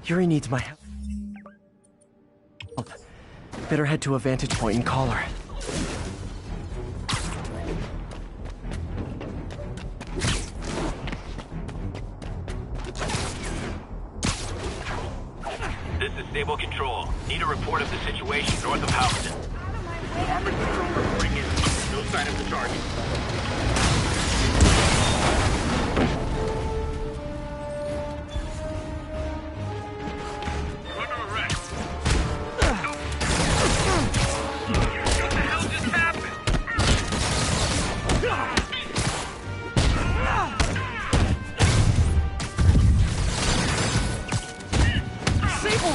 Yuri needs my help. Better head to a vantage point and call her. This is Stable Control. Need a report of the situation north of Houston. Armored patrol bring in. No sign of the target.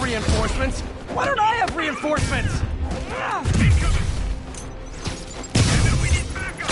Reinforcements? Why don't I have reinforcements? We need backup!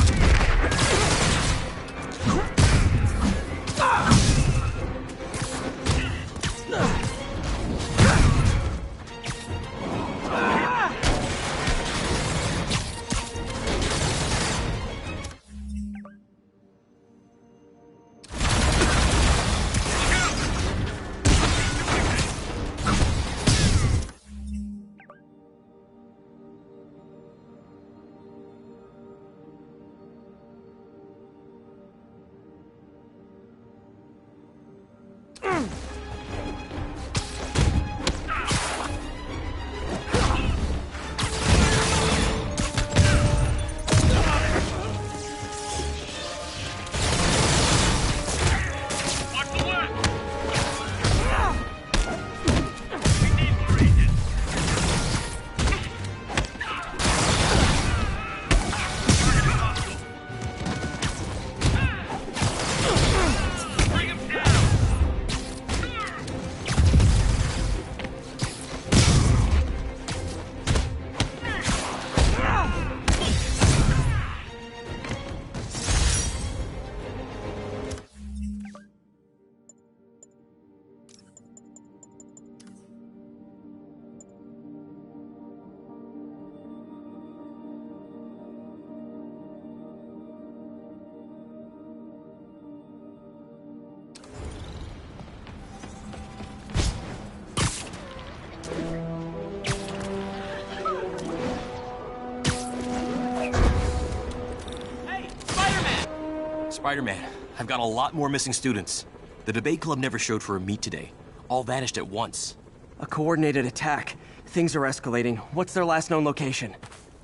Spider-Man, I've got a lot more missing students. The debate club never showed for a meet today. All vanished at once. A coordinated attack. Things are escalating. What's their last known location?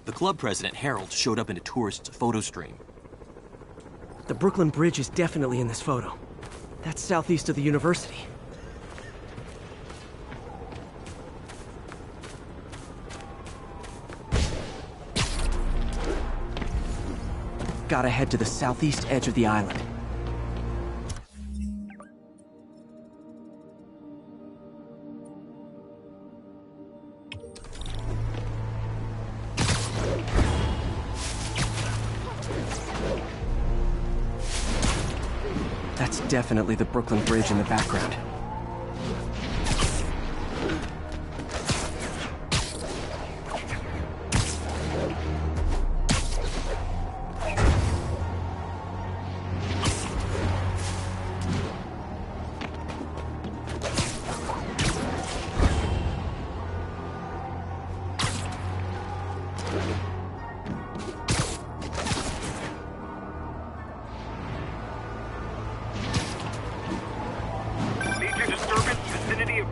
The club president, Harold, showed up in a tourist's photo stream. The Brooklyn Bridge is definitely in this photo. That's southeast of the university. Gotta head to the southeast edge of the island. That's definitely the Brooklyn Bridge in the background.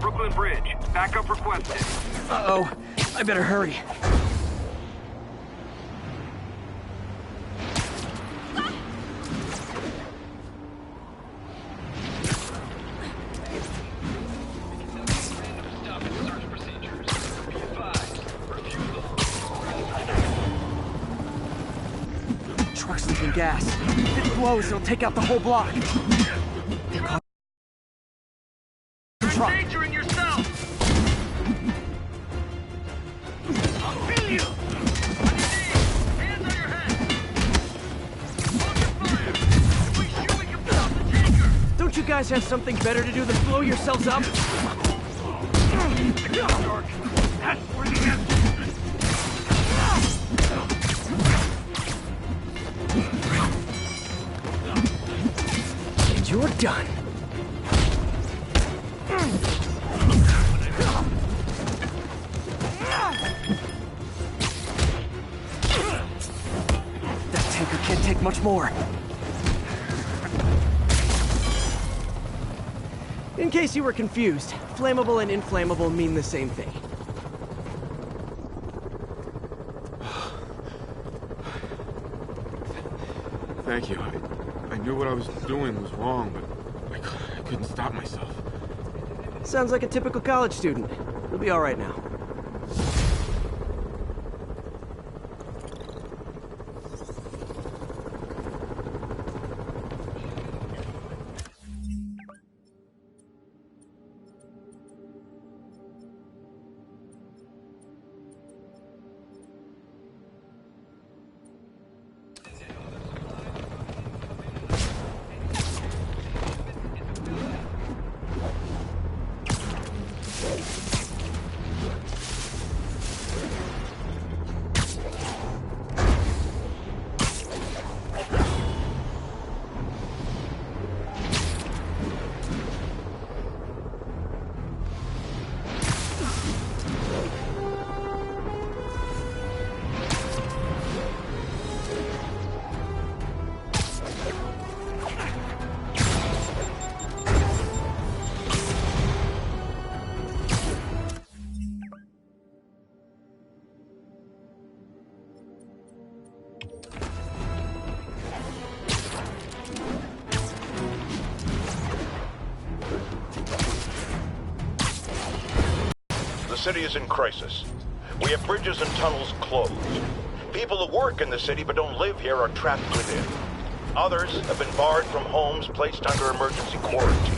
Brooklyn Bridge. Backup requested. Uh-oh. I better hurry. Truck's leaking gas. If it blows, it'll take out the whole block. Truck. Endangering yourself! I'll feel you! On your knees! Hands on your head! Focus fire! We sure we can put out the tanker! Don't you guys have something better to do than blow yourselves up? Dark. That's where the answer And you're done. That tanker can't take much more. In case you were confused, flammable and inflammable mean the same thing. Thank you. I knew what I was doing was wrong, but I couldn't stop myself. Sounds like a typical college student. You'll be all right now. The city is in crisis. We have bridges and tunnels closed. People who work in the city but don't live here are trapped within. Others have been barred from homes placed under emergency quarantine.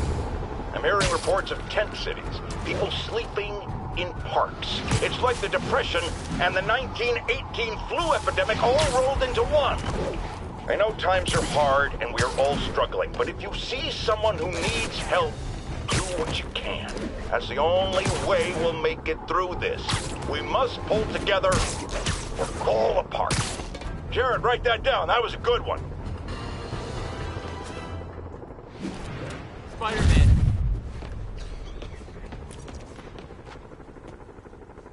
I'm hearing reports of tent cities, people sleeping in parks. It's like the Depression and the 1918 flu epidemic all rolled into one. I know times are hard and we're all struggling, but if you see someone who needs help, do what you can. That's the only way we'll make it through this. We must pull together or fall apart. Jared, write that down. That was a good one. Spider-Man.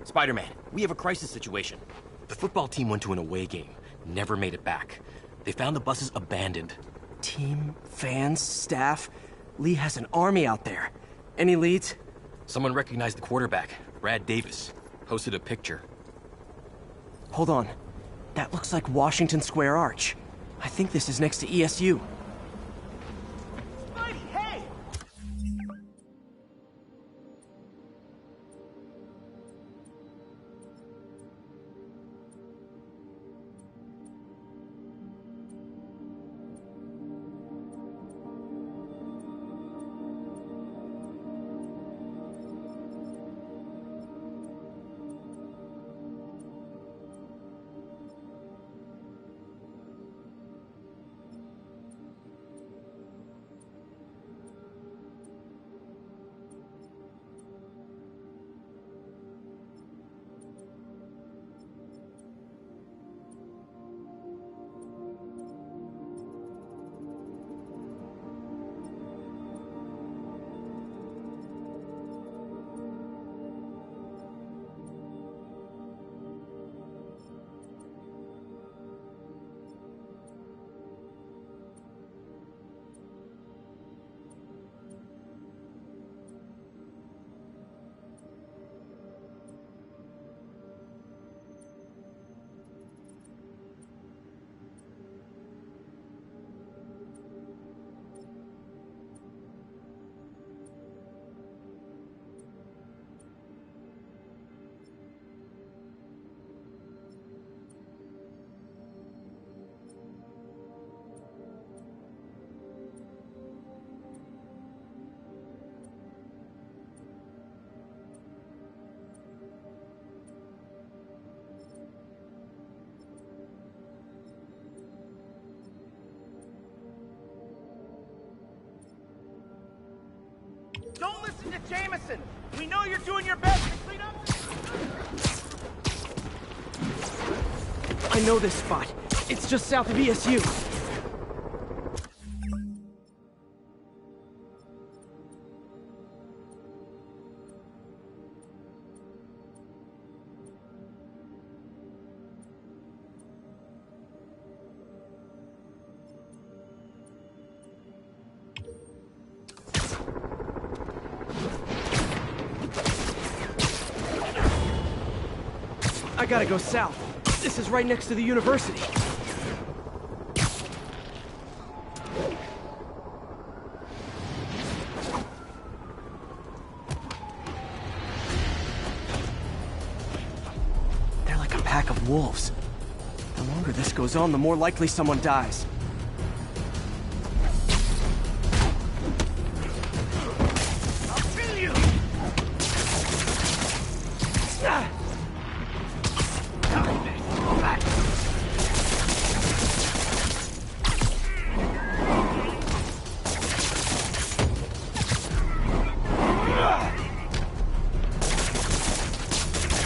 Spider-Man, we have a crisis situation. The football team went to an away game, never made it back. They found the buses abandoned. Team, fans, staff. Lee has an army out there. Any leads? Someone recognized the quarterback, Brad Davis. Posted a picture. Hold on. That looks like Washington Square Arch. I think this is next to ESU. Spidey, hey! Don't listen to Jameson! We know you're doing your best to clean up I know this spot. It's just south of ESU. I gotta go south. This is right next to the university. They're like a pack of wolves. The longer this goes on, the more likely someone dies.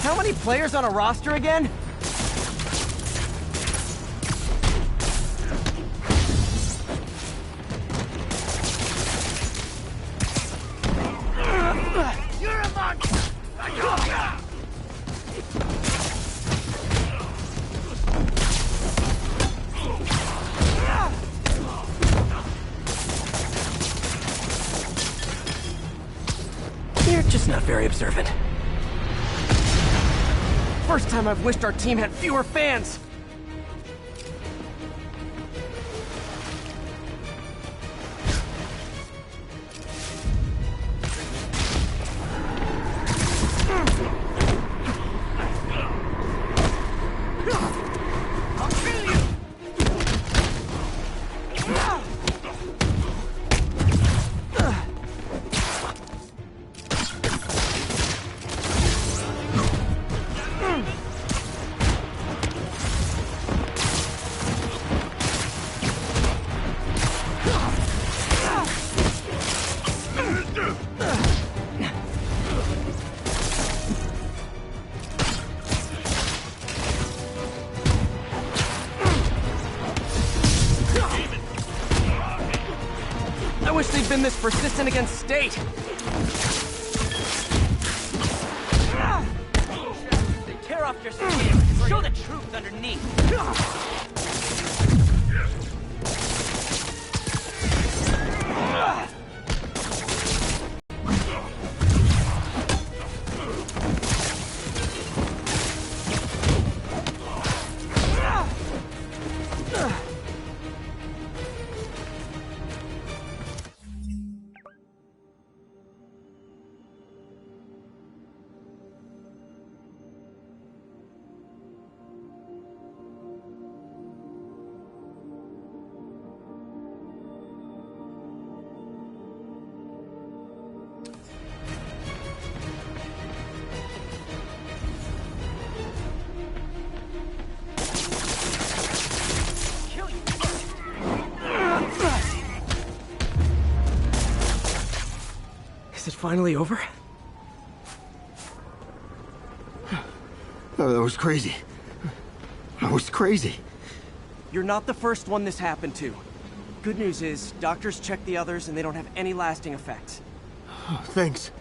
How many players on a roster again? You're a monster! You're just not very observant. First time I've wished our team had fewer fans. I'll kill you! I wish they'd been this persistent against State. They tear off your skin. Show the truth underneath. Is it finally over? Oh, that was crazy. I was crazy. You're not the first one this happened to. Good news is, doctors checked the others and they don't have any lasting effects. Oh, thanks.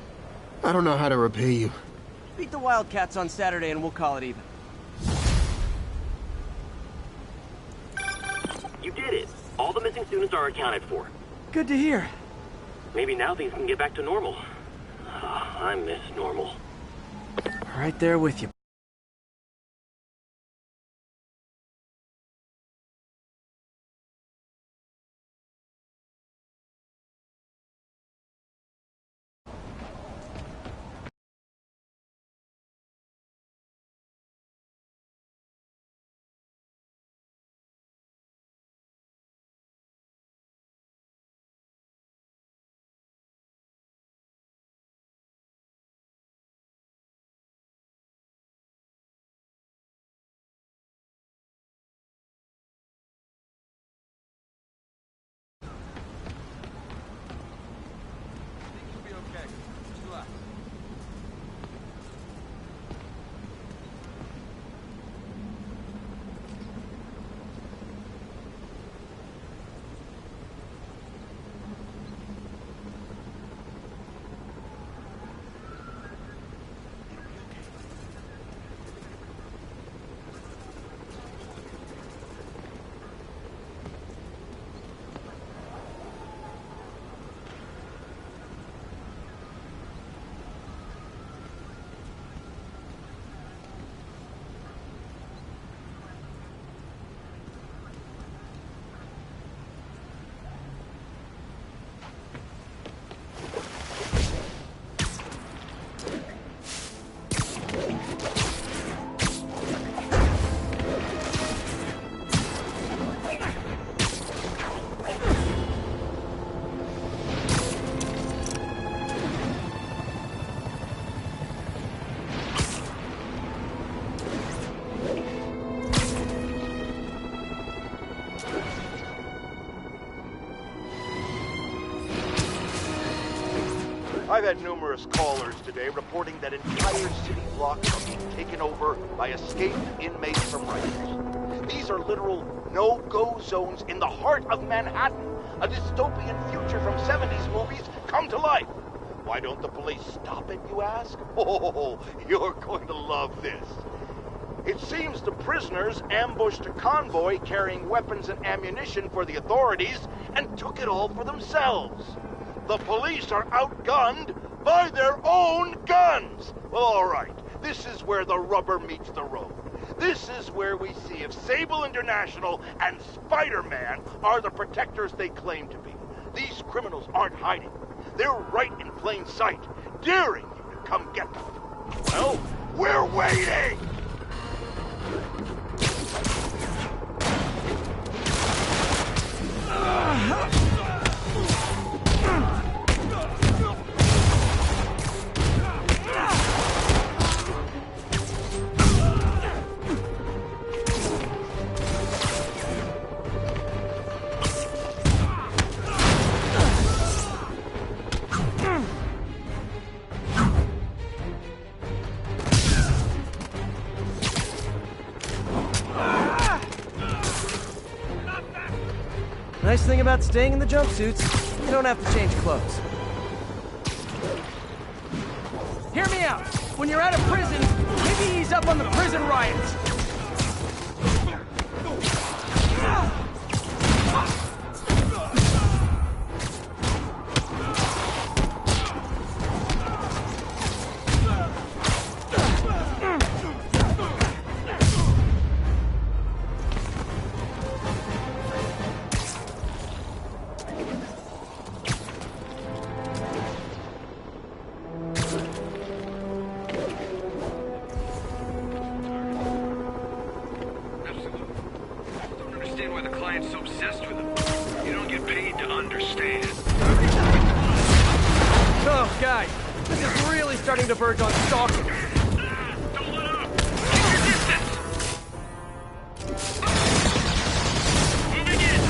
I don't know how to repay you. Beat the Wildcats on Saturday and we'll call it even. You did it. All the missing students are accounted for. Good to hear. Maybe now things can get back to normal. I miss normal. Right there with you. I've had numerous callers today reporting that entire city blocks are being taken over by escaped inmates from Rikers. These are literal no-go zones in the heart of Manhattan. A dystopian future from 70s movies come to life. Why don't the police stop it, you ask? Oh, you're going to love this. It seems the prisoners ambushed a convoy carrying weapons and ammunition for the authorities and took it all for themselves. The police are outgunned by their own guns. Well, all right. This is where the rubber meets the road. This is where we see if Sable International and Spider-Man are the protectors they claim to be. These criminals aren't hiding. They're right in plain sight, daring you to come get them. Well, we're waiting! Nice thing about staying in the jumpsuits, you don't have to change clothes. Hear me out. When you're out of prison, maybe ease up on the prison riots. Oh, guys, this is really starting to verge on stalking. Don't let up! Keep your distance! Moving in!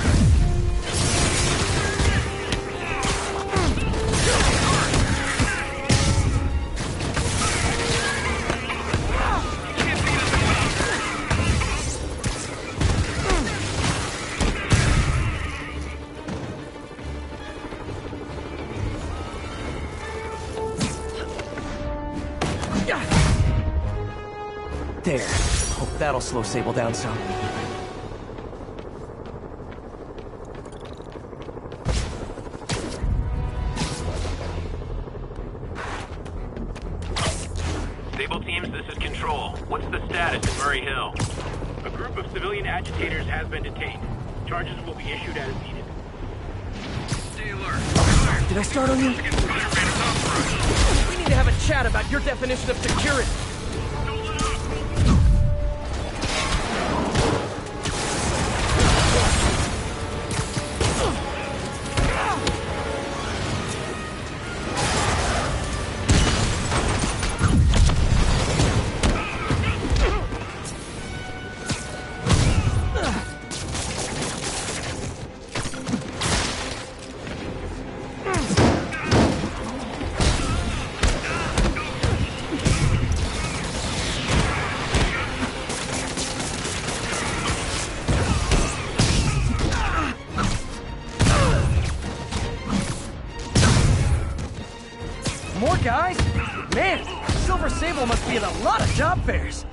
There. Hope that'll slow Sable down some. Sable teams, this is Control. What's the status in Murray Hill? A group of civilian agitators has been detained. Charges will be issued as needed. Stay alert. Did I start on you? We need to have a chat about your definition of security. More guys? Man, Silver Sable must be in a lot of job fairs.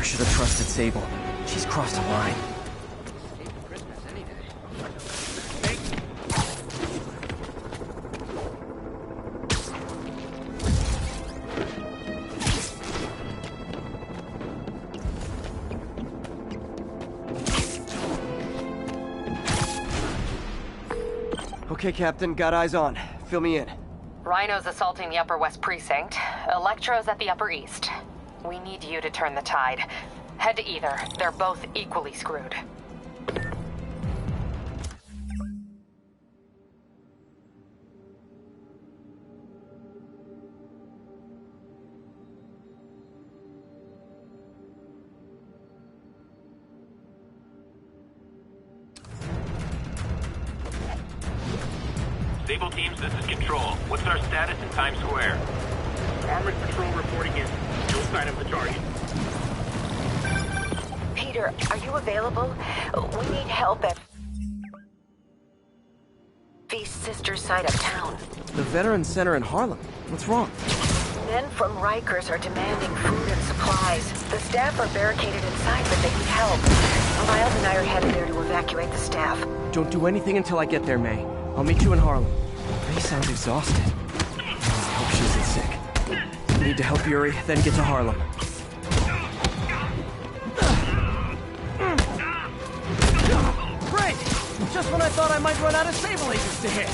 Should have trusted Sable. She's crossed a line. Okay, Captain, got eyes on. Fill me in. Rhino's assaulting the Upper West Precinct. Electro's at the Upper East. We need you to turn the tide. Head to either. They're both equally screwed. Sable teams, this is Control. What's our status in Times Square? Armored patrol reporting in. No sign of the target. Peter, are you available? We need help at Feast's sister's side of town. The Veterans Center in Harlem. What's wrong? Men from Rikers are demanding food and supplies. The staff are barricaded inside, but they need help. Miles and I are headed there to evacuate the staff. Don't do anything until I get there, May. I'll meet you in Harlem. May sounds exhausted. I hope she isn't sick. Need to help Yuri, then get to Harlem. Great! Just when I thought I might run out of Sable agents to hit.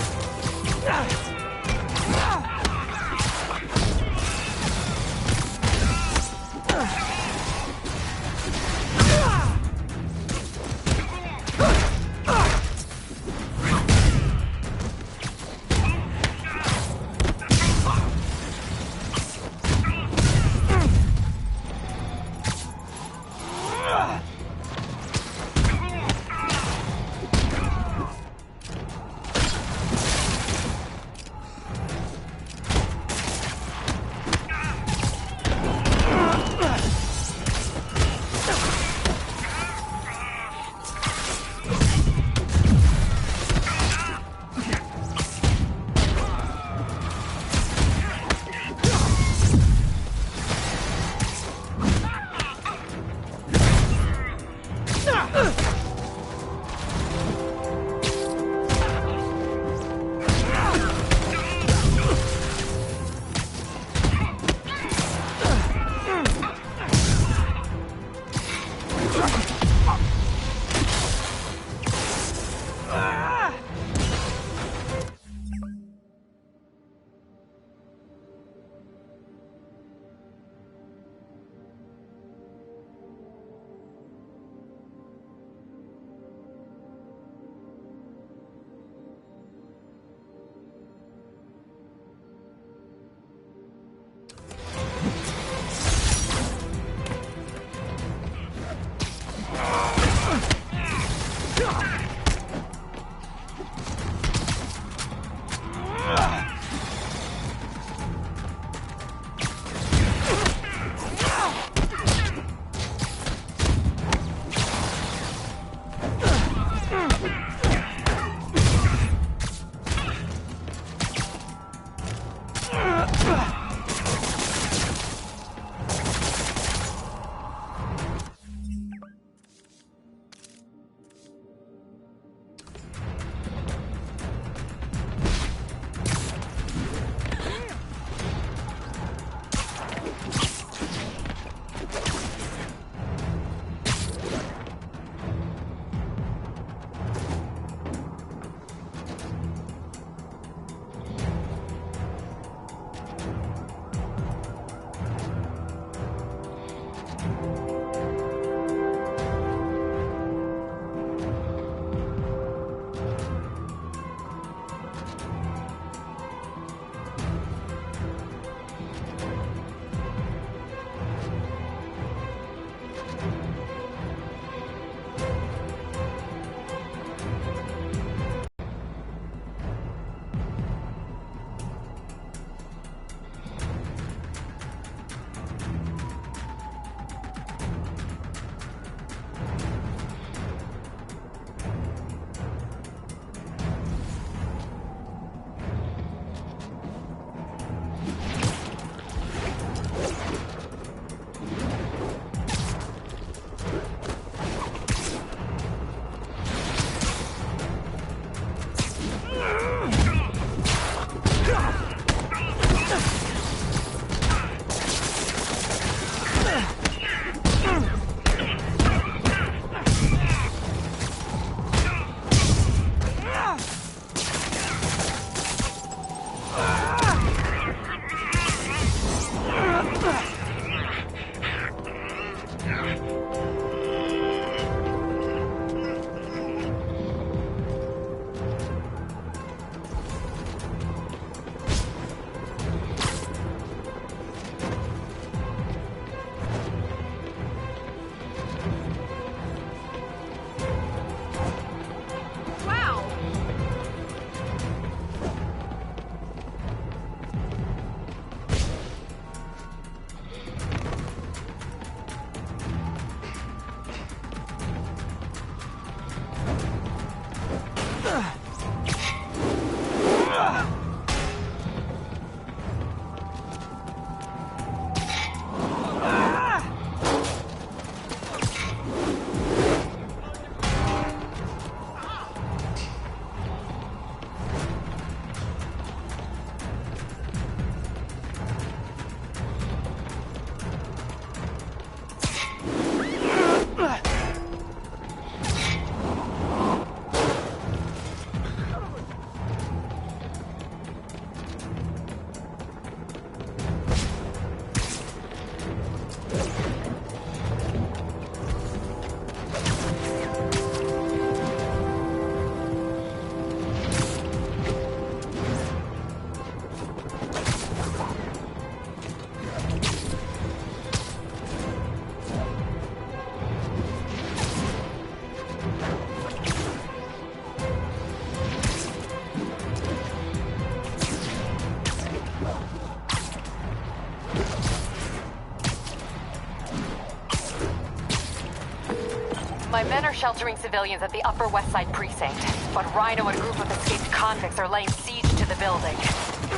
My men are sheltering civilians at the Upper West Side precinct, but Rhino and a group of escaped convicts are laying siege to the building.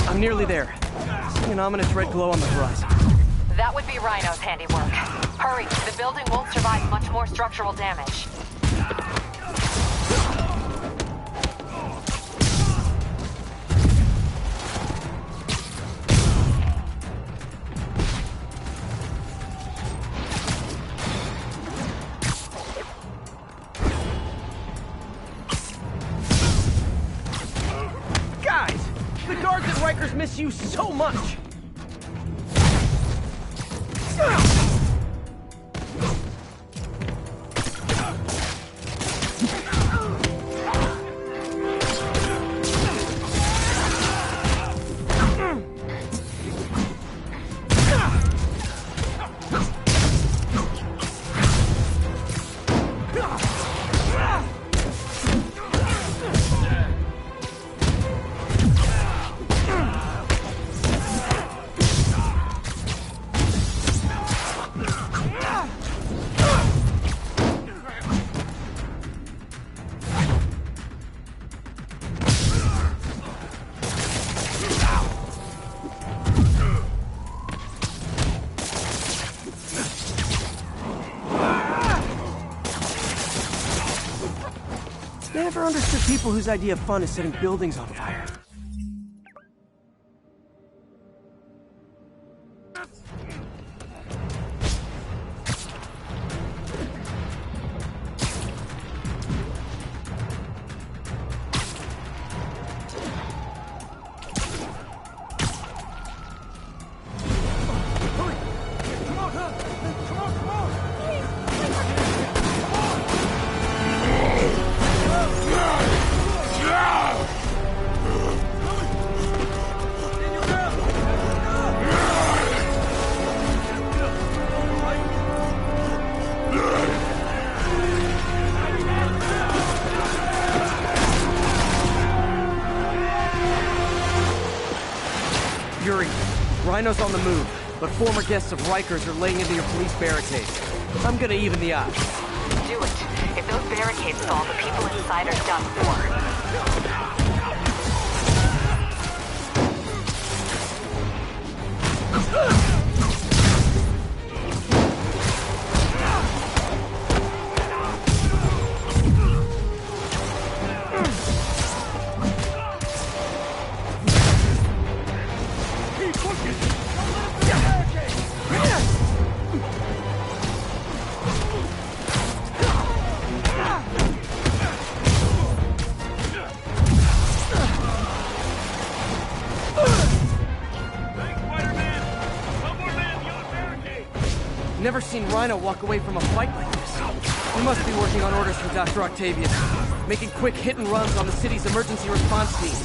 I'm nearly there. Seeing an ominous red glow on the horizon. That would be Rhino's handiwork. Hurry, the building won't survive much more structural damage. Guys! The guards at Rikers miss you so much! Never understood people whose idea of fun is setting buildings on fire. Yuri, Rhino's on the move, but former guests of Rikers are laying into your police barricades. I'm gonna even the odds. Do it. If those barricades fall, the people inside are done for. Never seen Rhino walk away from a fight like this. He must be working on orders from Dr. Octavius, making quick hit and runs on the city's emergency response team.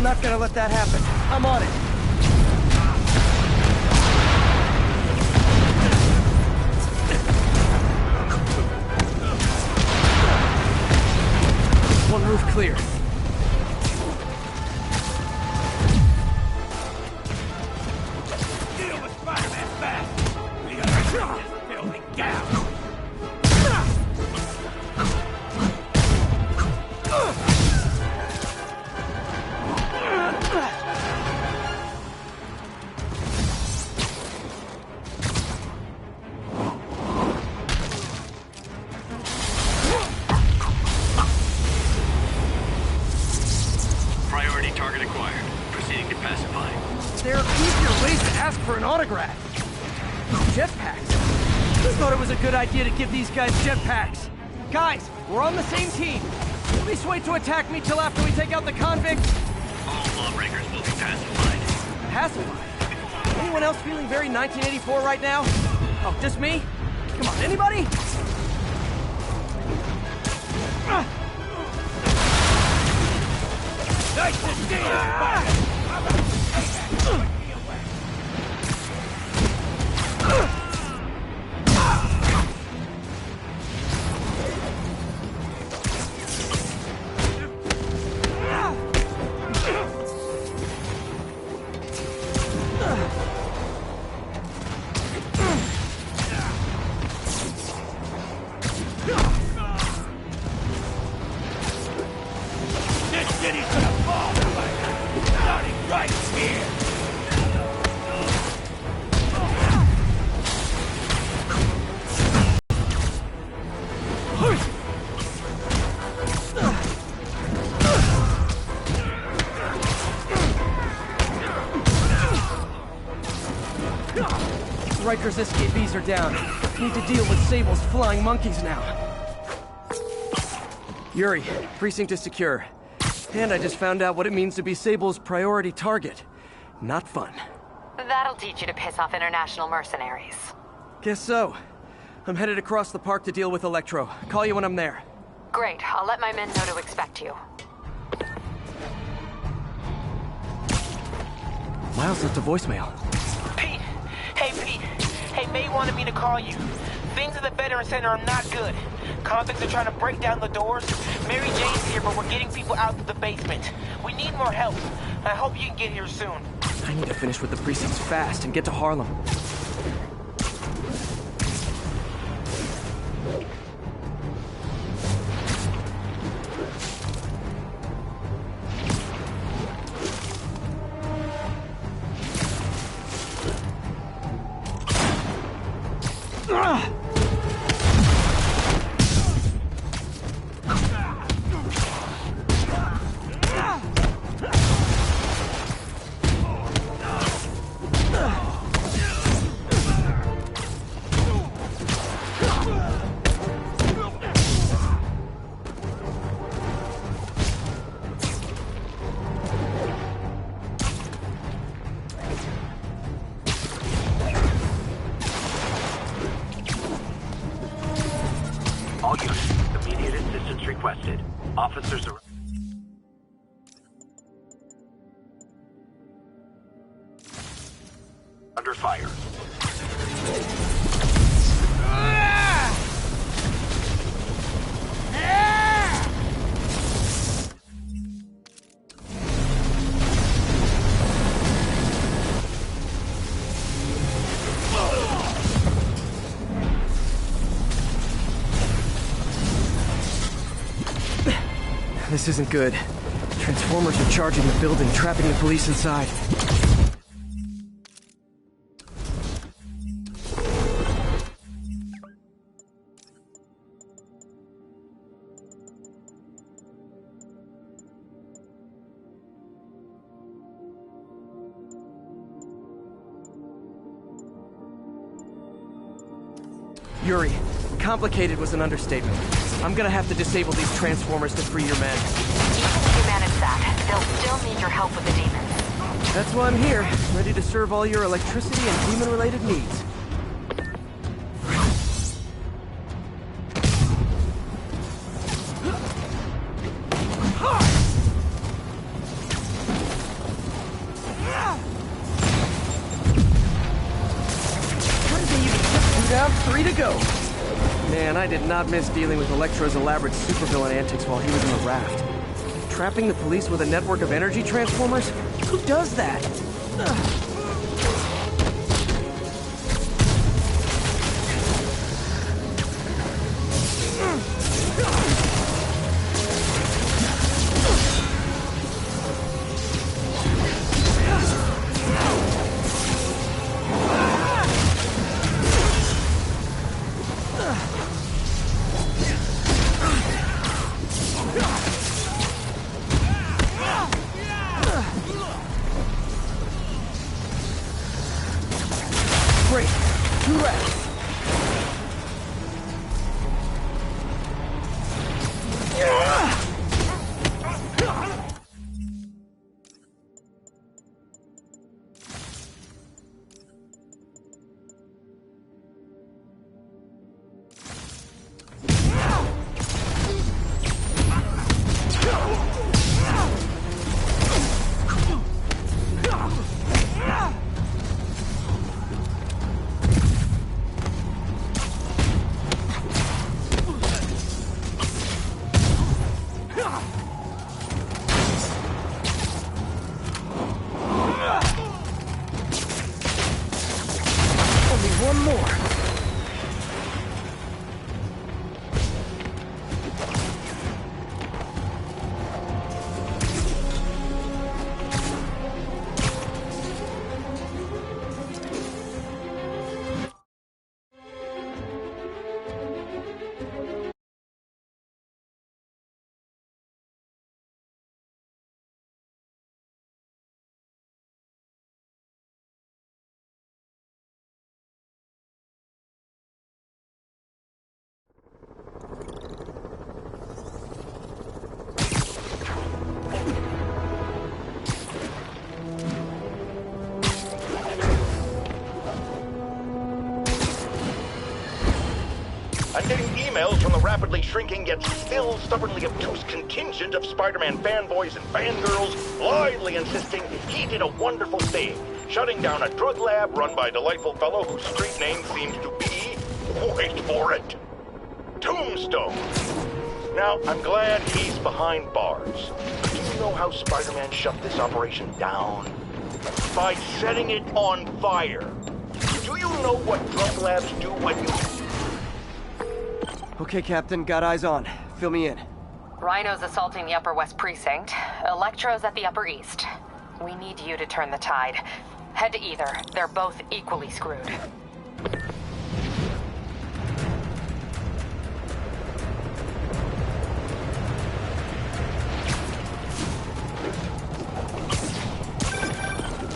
Not gonna let that happen. I'm on it. One roof clear. Deal with Spider-Man fast! Priority target acquired. Proceeding to pacify. There are easier ways to ask for an autograph. Jetpacks? Who thought it was a good idea to give these guys jetpacks? Guys, we're on the same team. Please wait to attack me till after we take out the convicts. All lawbreakers will be pacified. Pacified? Anyone else feeling very 1984 right now? Oh, just me? Come on, anybody? Nice to see you! Riker's escapees are down. Need to deal with Sable's flying monkeys now. Yuri, precinct is secure. And I just found out what it means to be Sable's priority target. Not fun. That'll teach you to piss off international mercenaries. Guess so. I'm headed across the park to deal with Electro. Call you when I'm there. Great. I'll let my men know to expect you. Miles left a voicemail. Pete! Hey, Pete. Hey, May wanted me to call you. Things at the Veteran Center are not good. Convicts are trying to break down the doors. Mary Jane's here, but we're getting people out to the basement. We need more help. I hope you can get here soon. I need to finish with the precincts fast and get to Harlem. All units, immediate assistance requested. Officers are... under fire. This isn't good. Transformers are charging the building, trapping the police inside. Yuri, complicated was an understatement. I'm gonna have to disable these transformers to free your men. Even if you manage that, they'll still need your help with the demons. That's why I'm here, ready to serve all your electricity and demon-related needs. How did they even get 2 down, 3 to go? Man, I did not miss dealing with Electro's elaborate supervillain antics while he was in the raft. Trapping the police with a network of energy transformers? Who does that? Ugh. rest. One more. I'm getting emails from the rapidly shrinking yet still stubbornly obtuse contingent of Spider-Man fanboys and fangirls blithely insisting he did a wonderful thing, shutting down a drug lab run by a delightful fellow whose street name seems to be, wait for it, Tombstone. Now, I'm glad he's behind bars. But do you know how Spider-Man shut this operation down? By setting it on fire. Do you know what drug labs do when you... Okay, Captain, got eyes on. Fill me in. Rhino's assaulting the Upper West Precinct. Electro's at the Upper East. We need you to turn the tide. Head to either. They're both equally screwed.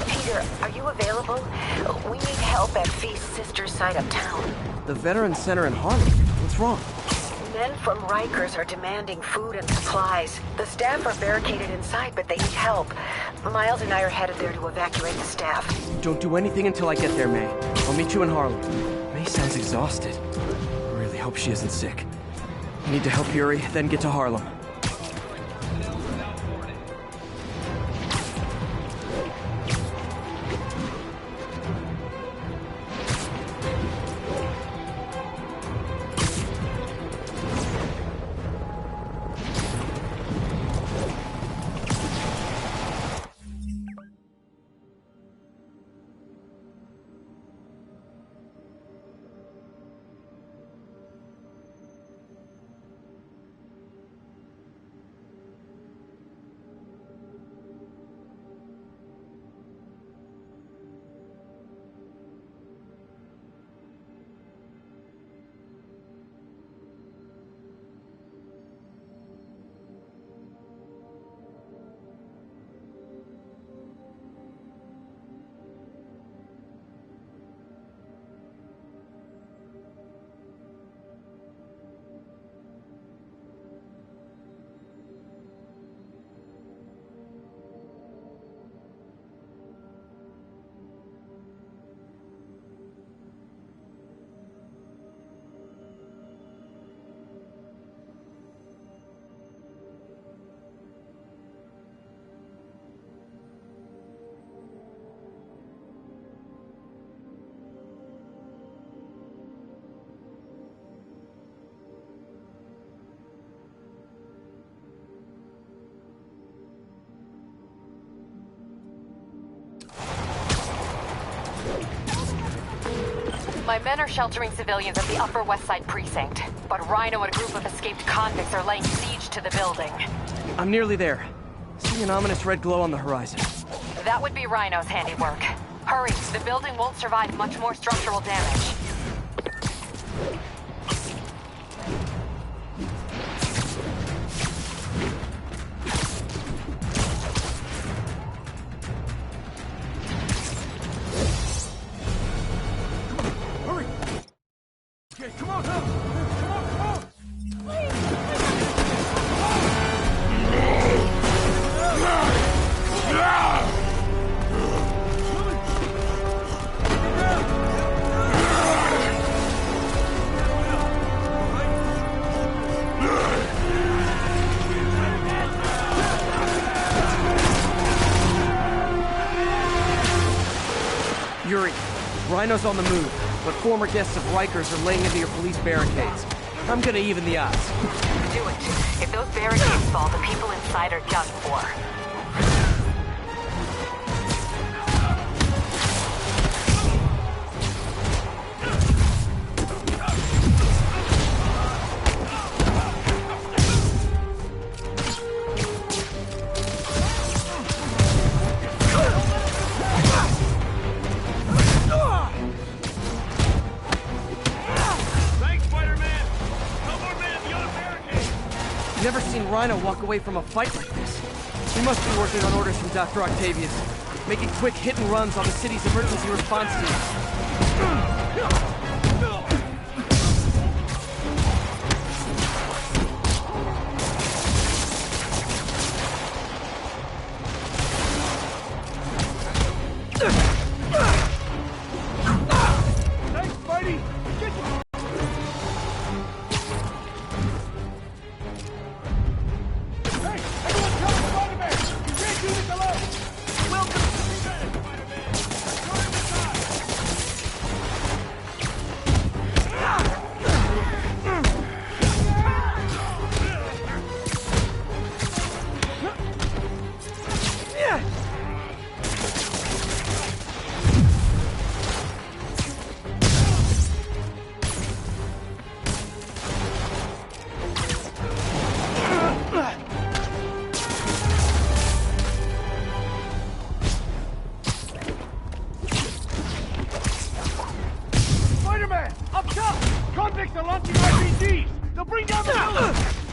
Peter, are you available? We need help at Feast's sister's site uptown. The Veterans Center in Harlem. What's wrong? Men from Rikers are demanding food and supplies. The staff are barricaded inside, but they need help. Miles and I are headed there to evacuate the staff. Don't do anything until I get there, May. I'll meet you in Harlem. May sounds exhausted. I really hope she isn't sick. I need to help Yuri, then get to Harlem. My men are sheltering civilians at the Upper West Side Precinct, but Rhino and a group of escaped convicts are laying siege to the building. I'm nearly there. See an ominous red glow on the horizon. That would be Rhino's handiwork. Hurry, the building won't survive much more structural damage. Hurry! Yuri. Rhino's on the move, but former guests of Rikers are laying into your police barricades. I'm gonna even the odds. Do it. If those barricades fall, the people inside are done for. Never seen Rhino walk away from a fight like this. He must be working on orders from Dr. Octavius, making quick hit and runs on the city's emergency response team.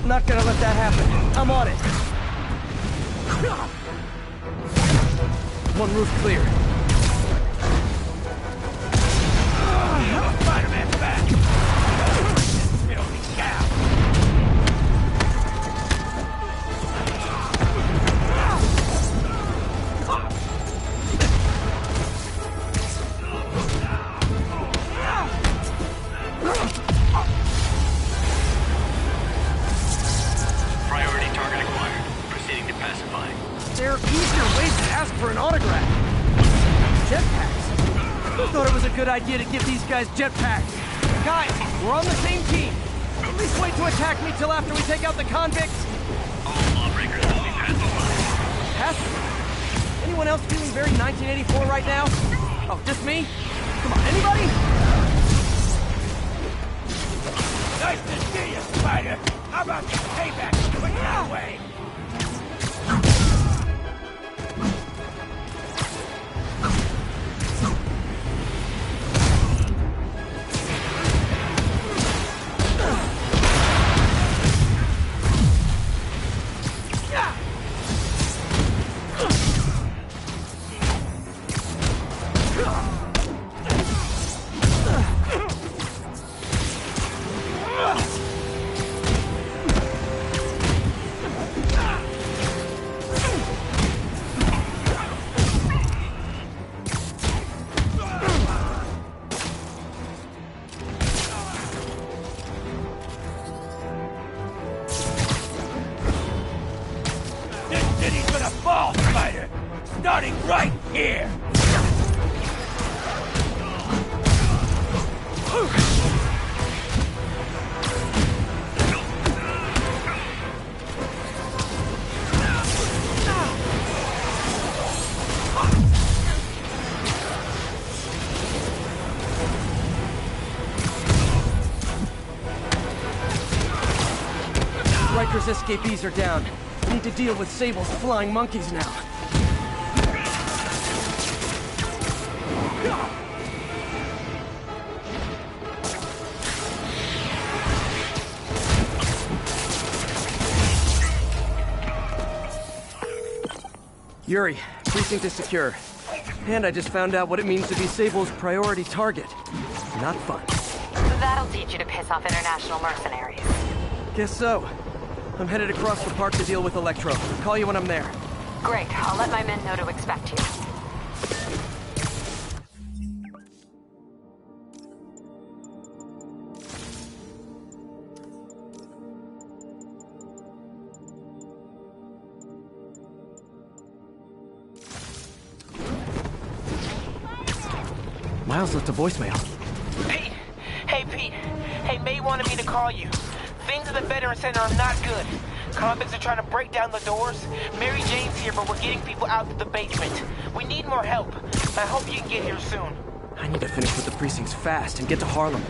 Not gonna let that happen. I'm on it. One roof clear. Spider-Man's back! Filthy cow! Priority target acquired. Proceeding to pacify. There are easier ways to ask for an autograph. Jetpacks. Who thought it was a good idea to give these guys jetpacks? Guys, we're on the same team. At least wait to attack me till after we take out the convicts. All lawbreakers will be pacified. Pacified? Anyone else feeling very 1984 right now? Oh, just me? Come on, anybody? Nice to see you, Spider! How about some payback quick that way? Fall, Spider! Starting right here! Riker's escapees are down. We need to deal with Sable's flying monkeys now. Yuri, precinct is secure. And I just found out what it means to be Sable's priority target. Not fun. That'll teach you to piss off international mercenaries. Guess so. I'm headed across the park to deal with Electro. Call you when I'm there. Great. I'll let my men know to expect you. Miles left a voicemail. Pete! Hey, Pete. Hey, May wanted me to call you. Things at the Veteran Center are not good. Convicts are trying to break down the doors. Mary Jane's here, but we're getting people out to the basement. We need more help. I hope you can get here soon. I need to finish with the precincts fast and get to Harlem.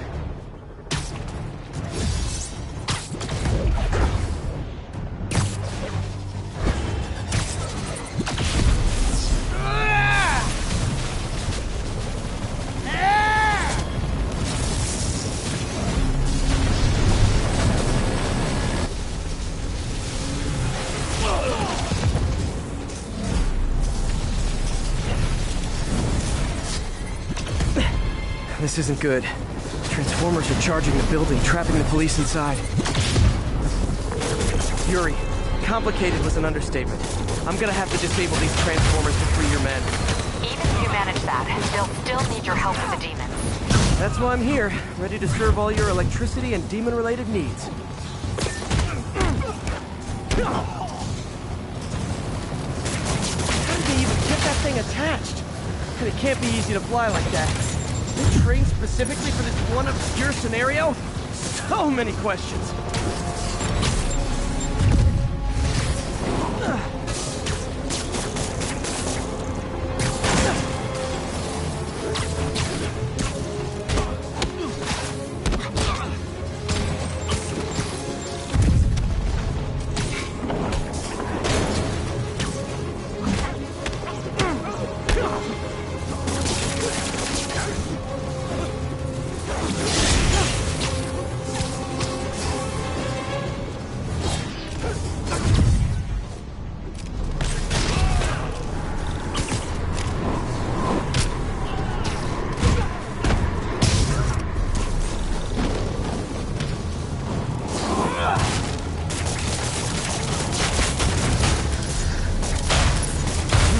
This isn't good. Transformers are charging the building, trapping the police inside. Yuri, complicated was an understatement. I'm gonna have to disable these transformers to free your men. Even if you manage that, they'll still need your help with the demons. That's why I'm here, ready to serve all your electricity and demon-related needs. How did they even get that thing attached? And it can't be easy to fly like that. They trained specifically for this one obscure scenario? So many questions.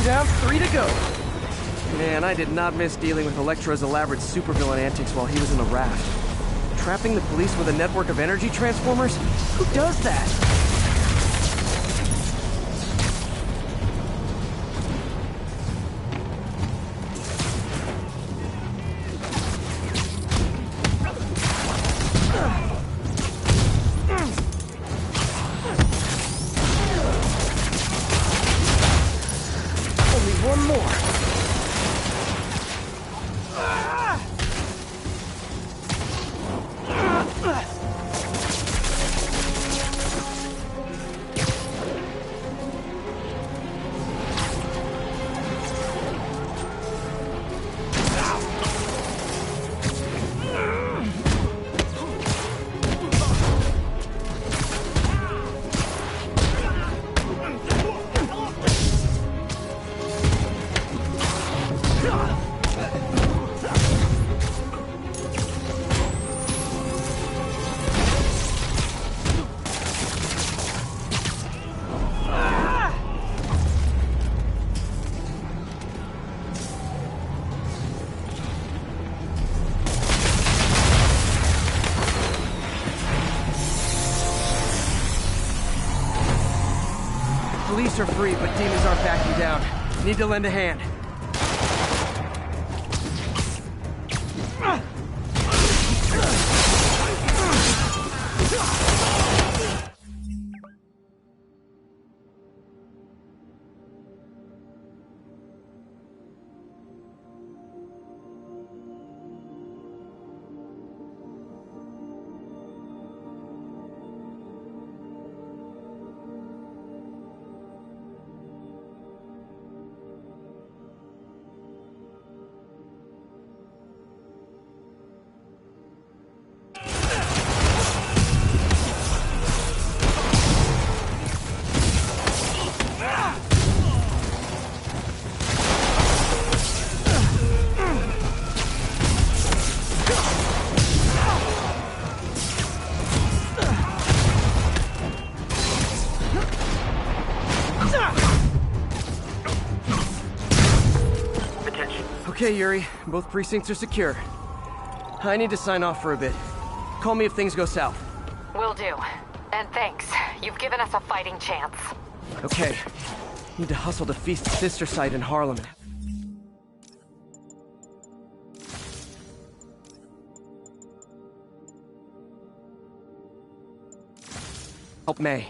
Down, 3 to go. Man, I did not miss dealing with Elektra's elaborate supervillain antics while he was in the raft. Trapping the police with a network of energy transformers? Who does that? One more. Police are free, but demons aren't backing down. Need to lend a hand. Okay, Yuri. Both precincts are secure. I need to sign off for a bit. Call me if things go south. Will do. And thanks. You've given us a fighting chance. Okay. Need to hustle to Feast's sister site in Harlem. Help May.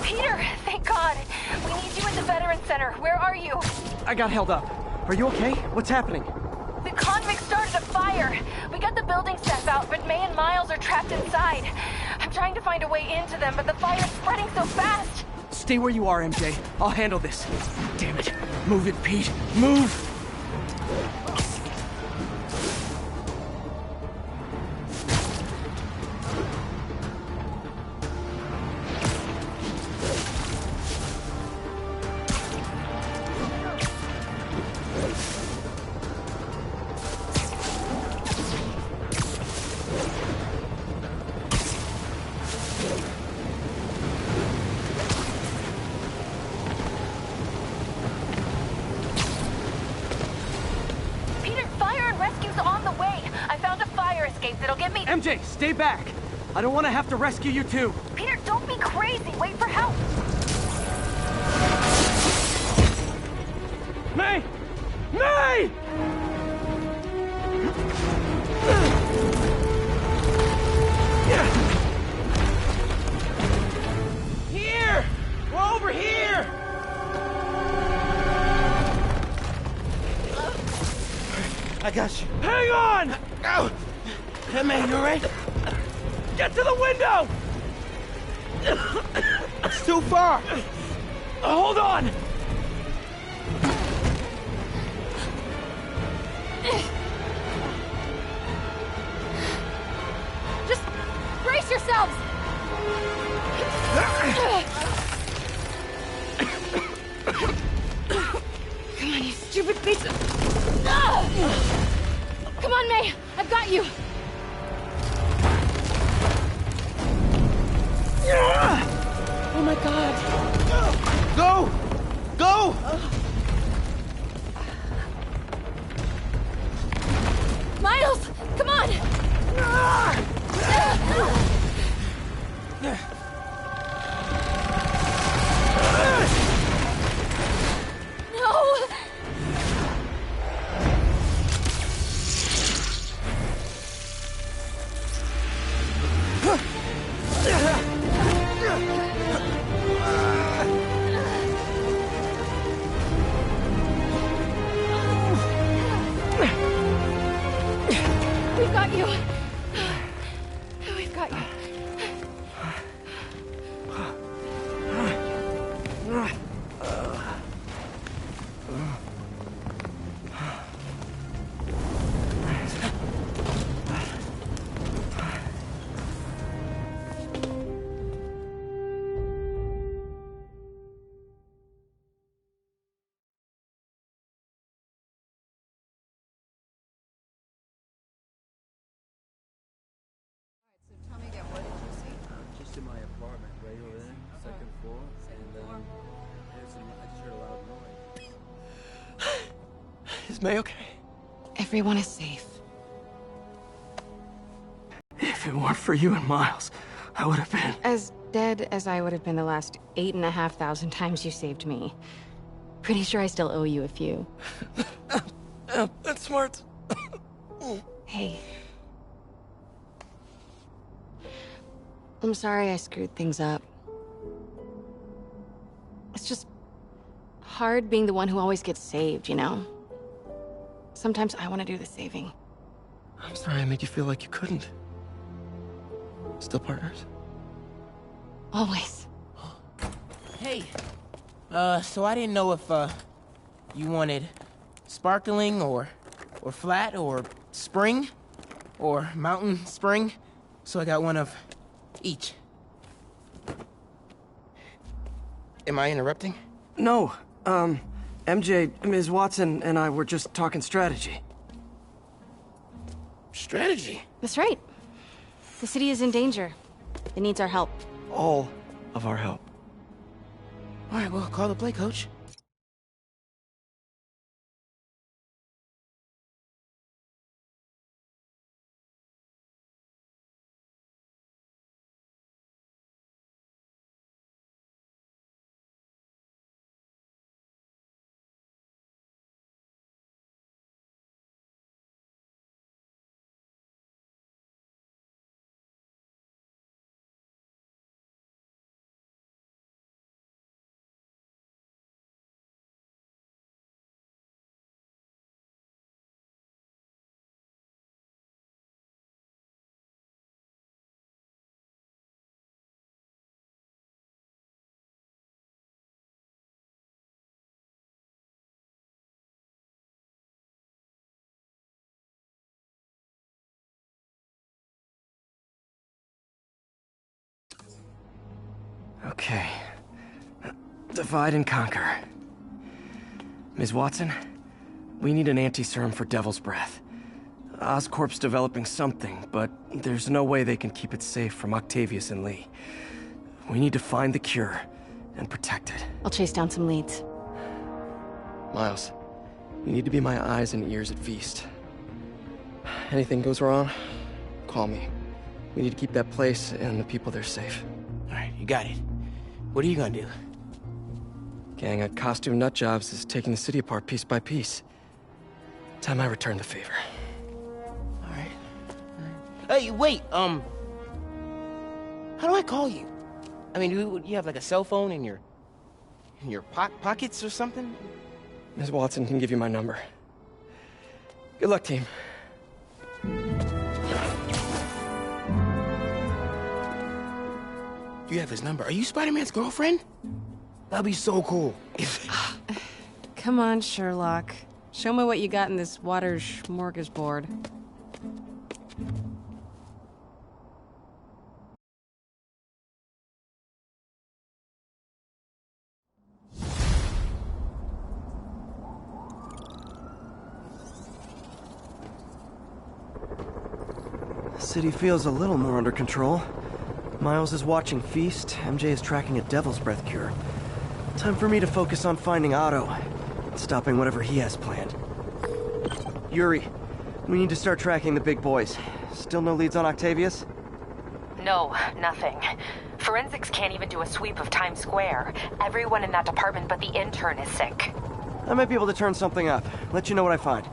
Peter, thank God. We need you at the Veterans Center. Where are you? I got held up. Are you okay? What's happening? The convicts started a fire. We got the building staff out, but May and Miles are trapped inside. I'm trying to find a way into them, but the fire's spreading so fast. Stay where you are, MJ. I'll handle this. Damn it. Move it, Pete. Move! It'll get me. MJ, stay back. I don't want to have to rescue you too. Peter, don't be crazy. Wait for help. May! May! Here! We're over here! I got you. Hang on! Ow! Hey, man, you alright? Get to the window! It's too far. Hold on! Just brace yourselves! Come on, you stupid piece of... Come on, May! I've got you! Oh my God! Go! Go! Miles! Come on! No! We've got you. We've got you. Just in my apartment, right over there, second floor, and I just heard a loud noise. Is May okay? Everyone is safe. If it weren't for you and Miles, I would have been... As dead as I would have been the last 8,500 times you saved me. Pretty sure I still owe you a few. That's smart. Hey. I'm sorry I screwed things up. It's just hard being the one who always gets saved, you know? Sometimes I want to do the saving. I'm sorry I made you feel like you couldn't. Still partners? Always. Hey. So I didn't know if, you wanted sparkling or flat or spring or mountain spring. So I got one of each. Am I interrupting? No. MJ, Ms. Watson, and I were just talking strategy. Strategy? That's right. The city is in danger. It needs our help. All of our help. All right, well, call the play, coach. Okay. Divide and conquer. Ms. Watson, we need an anti-serum for Devil's Breath. Oscorp's developing something, but there's no way they can keep it safe from Octavius and Lee. We need to find the cure and protect it. I'll chase down some leads. Miles, you need to be my eyes and ears at Feast. Anything goes wrong, call me. We need to keep that place and the people there safe. All right, you got it. What are you gonna do? Gang at Costume Nut Jobs is taking the city apart piece by piece. Time I return the favor. All right. Hey, wait, how do I call you? I mean, you have like a cell phone in your pockets or something? Ms. Watson can give you my number. Good luck, team. You have his number. Are you Spider-Man's girlfriend? That'd be so cool. Come on, Sherlock. Show me what you got in this water smorgasbord. The city feels a little more under control. Miles is watching Feast, MJ is tracking a Devil's Breath cure. Time for me to focus on finding Otto, and stopping whatever he has planned. Yuri, we need to start tracking the big boys. Still no leads on Octavius? No, nothing. Forensics can't even do a sweep of Times Square. Everyone in that department but the intern is sick. I might be able to turn something up. Let you know what I find.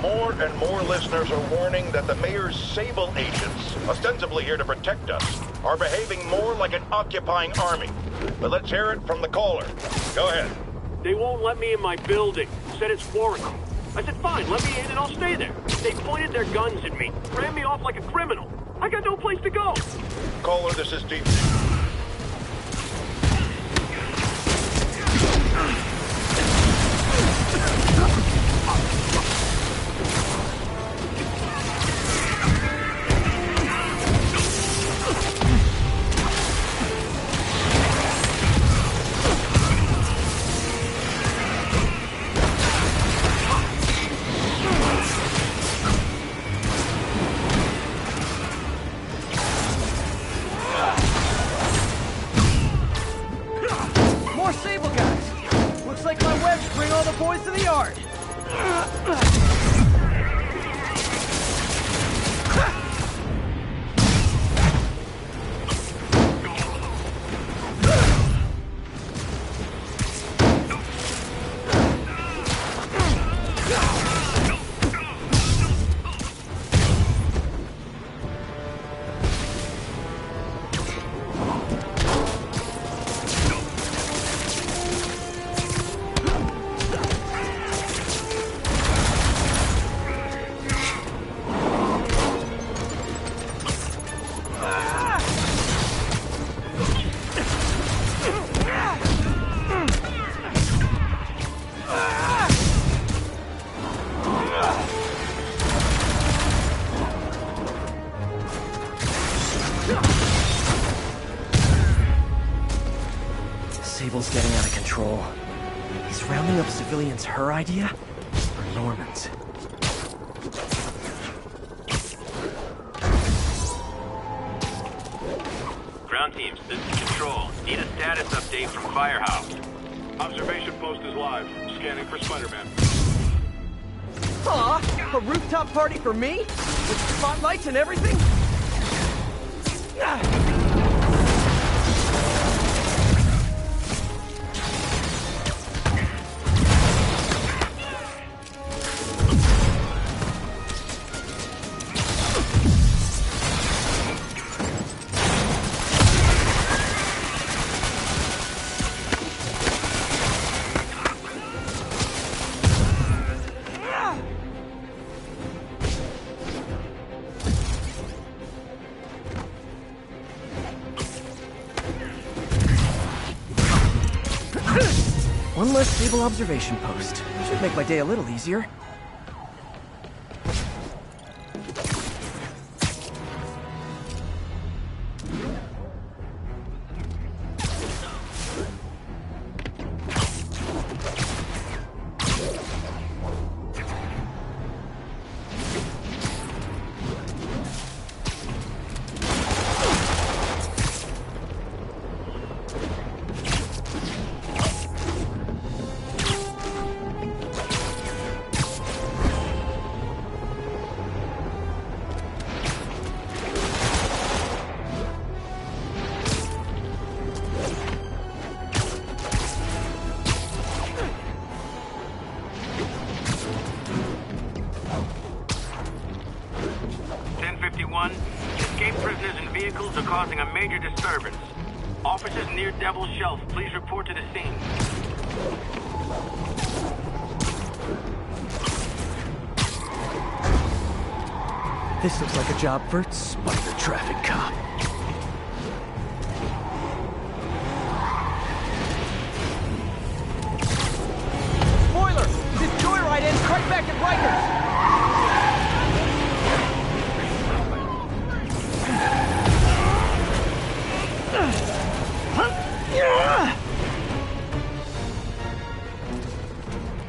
More and more listeners are warning that the mayor's Sable agents, ostensibly here to protect us, are behaving more like an occupying army. But let's hear it from the caller. Go ahead. They won't let me in my building. Said it's foreign. I said, fine, let me in and I'll stay there. They pointed their guns at me, ran me off like a criminal. I got no place to go. Caller, this is Deep. More Sable guys! Looks like my webs bring all the boys to the yard! Sable's getting out of control. Is rounding up civilians her idea? Or Norman's? Ground teams, this is Control. Need a status update from Firehouse. Observation post is live. Scanning for Spider-Man. Aw, a rooftop party for me? With spotlights and everything? One less stable observation post. Should make my day a little easier. Escaped prisoners and vehicles are causing a major disturbance. Officers near Devil's Shelf, please report to the scene. This looks like a job for Spider Traffic Cop. Spoiler! This joyride ends right back at Rikers!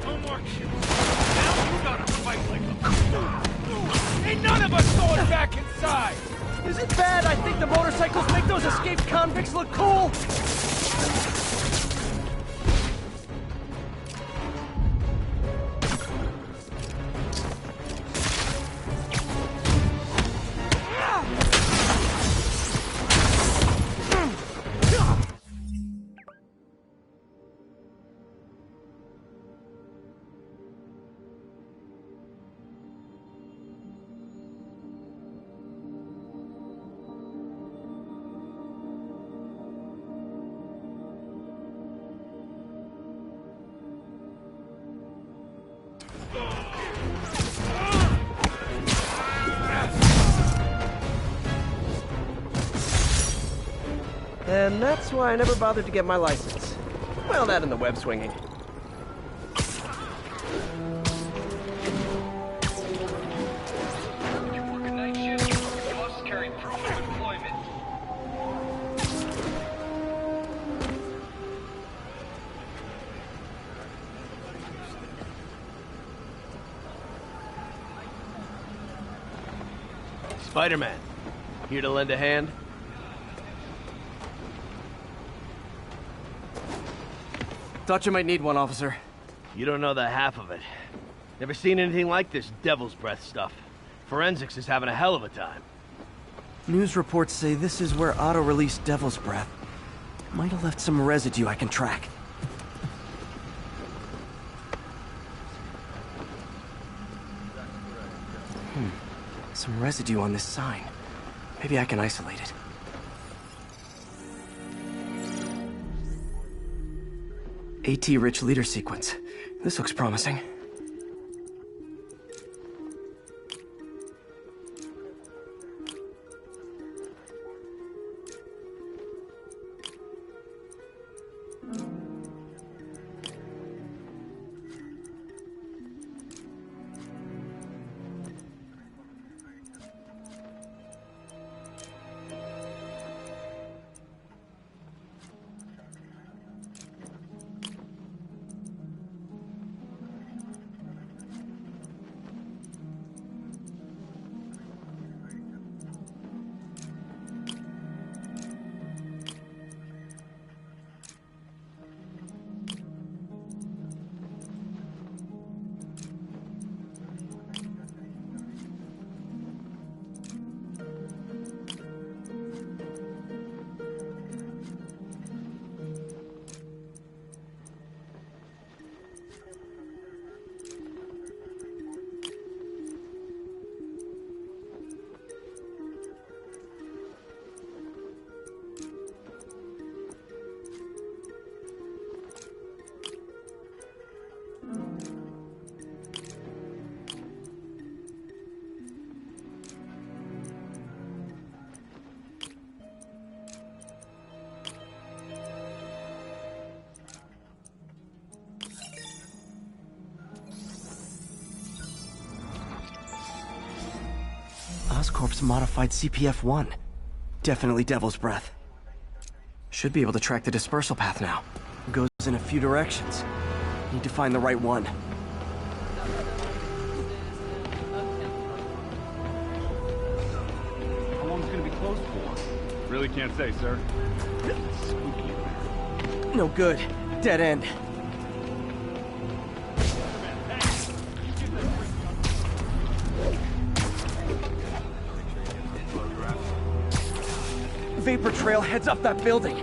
No more kills. Now you gotta fight like a... Ain't none of us going back inside! Is it bad I think the motorcycles make those escaped convicts look cool? And that's why I never bothered to get my license. Well, that and the web swinging. You work a night shift, you must carry proof of employment. Spider-Man, here to lend a hand? Thought you might need one, officer. You don't know the half of it. Never seen anything like this devil's breath stuff. Forensics is having a hell of a time. News reports say this is where Otto released Devil's Breath. Might have left some residue I can track. Some residue on this sign. Maybe I can isolate it. AT-rich leader sequence. This looks promising. Oscorp's modified CPF-1. Definitely Devil's Breath. Should be able to track the dispersal path now. Goes in a few directions. Need to find the right one. How long is it gonna be closed for? Really can't say, sir. It's spooky. No good. Dead end. Vapor trail heads up that building.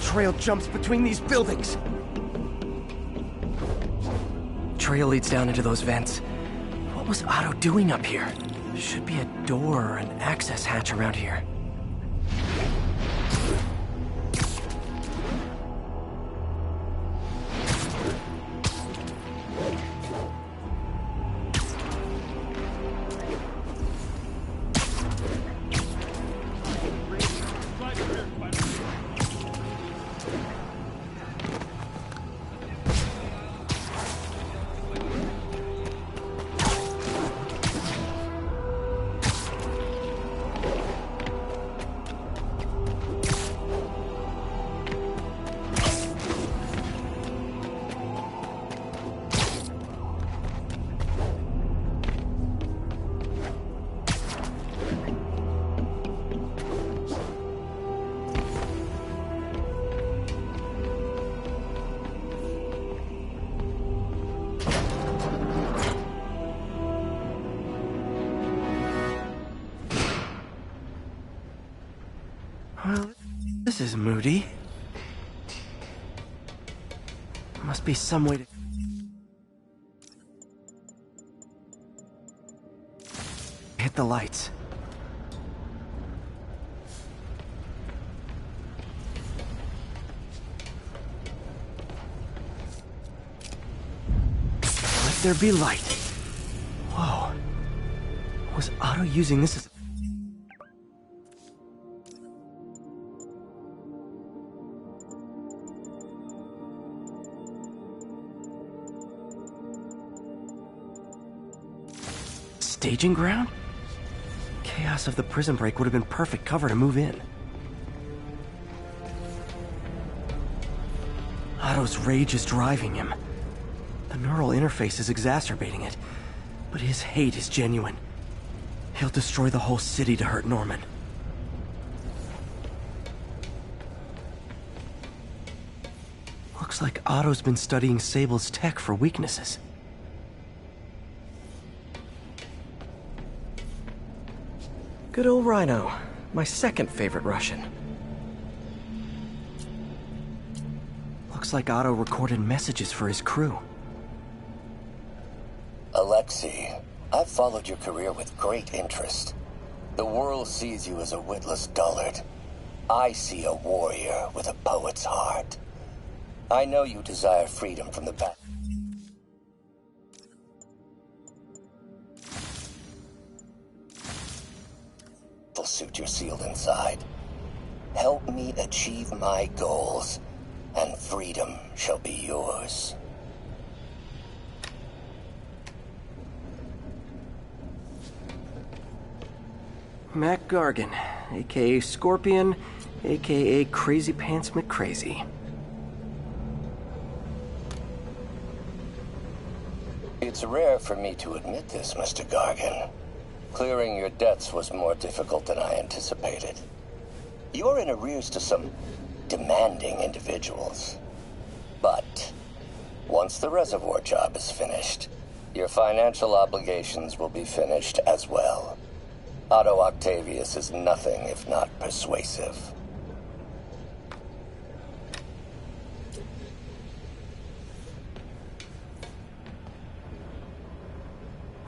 Trail jumps between these buildings. Trail leads down into those vents. What was Otto doing up here? Should be a door or an access hatch around here. Well, this is moody. Must be some way to... hit the lights. Let there be light. Whoa. Was Otto using this as... staging ground? Chaos of the prison break would have been perfect cover to move in. Otto's rage is driving him. The neural interface is exacerbating it, but his hate is genuine. He'll destroy the whole city to hurt Norman. Looks like Otto's been studying Sable's tech for weaknesses. Good old Rhino, my second favorite Russian. Looks like Otto recorded messages for his crew. Alexei, I've followed your career with great interest. The world sees you as a witless dullard. I see a warrior with a poet's heart. I know you desire freedom from the back. Suit you're sealed inside. Help me achieve my goals, and freedom shall be yours. Mac Gargan, aka Scorpion, aka Crazy Pants McCrazy. It's rare for me to admit this, Mr. Gargan. Clearing your debts was more difficult than I anticipated. You're in arrears to some demanding individuals. But once the reservoir job is finished, your financial obligations will be finished as well. Otto Octavius is nothing if not persuasive.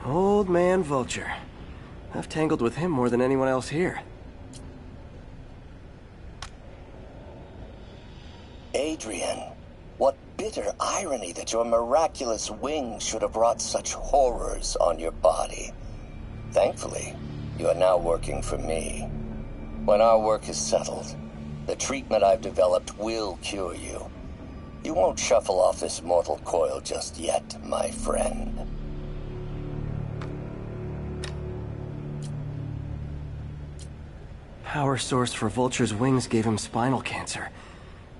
Old man Vulture. I've tangled with him more than anyone else here. Adrian, What bitter irony that your miraculous wings should have wrought such horrors on your body. Thankfully, you are now working for me. When our work is settled, the treatment I've developed will cure you. You won't shuffle off this mortal coil just yet, my friend. Power source for Vulture's wings gave him spinal cancer,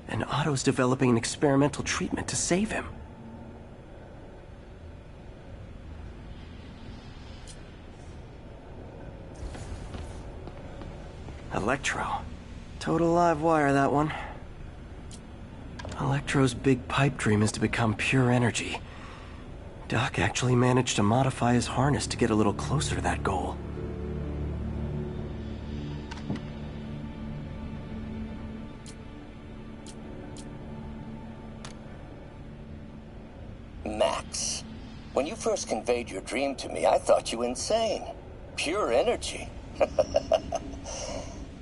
and Otto's developing an experimental treatment to save him. Electro. Total live wire, that one. Electro's big pipe dream is to become pure energy. Doc actually managed to modify his harness to get a little closer to that goal. Max, when you first conveyed your dream to me, I thought you insane. Pure energy.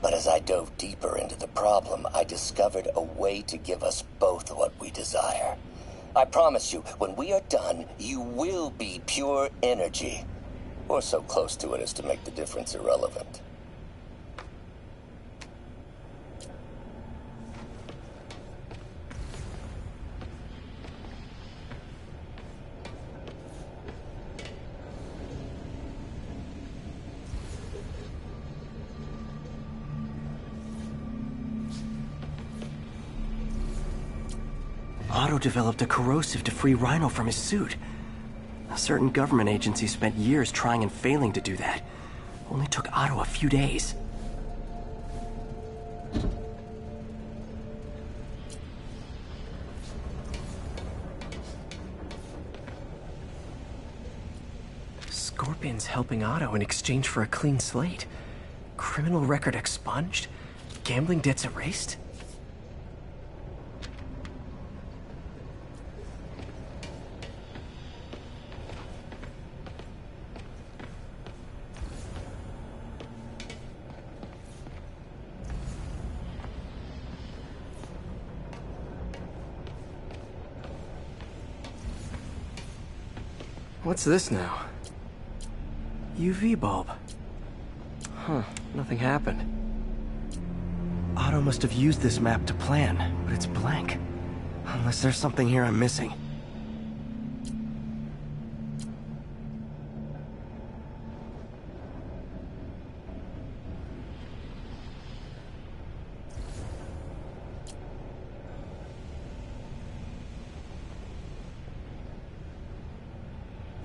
But as I dove deeper into the problem, I discovered a way to give us both what we desire. I promise you, when we are done, you will be pure energy. Or so close to it as to make the difference irrelevant. Otto developed a corrosive to free Rhino from his suit. A certain government agency spent years trying and failing to do that. Only took Otto a few days. Scorpion's helping Otto in exchange for a clean slate. Criminal record expunged? Gambling debts erased? What's this now? UV bulb. Huh, nothing happened. Otto must have used this map to plan, but it's blank. Unless there's something here I'm missing.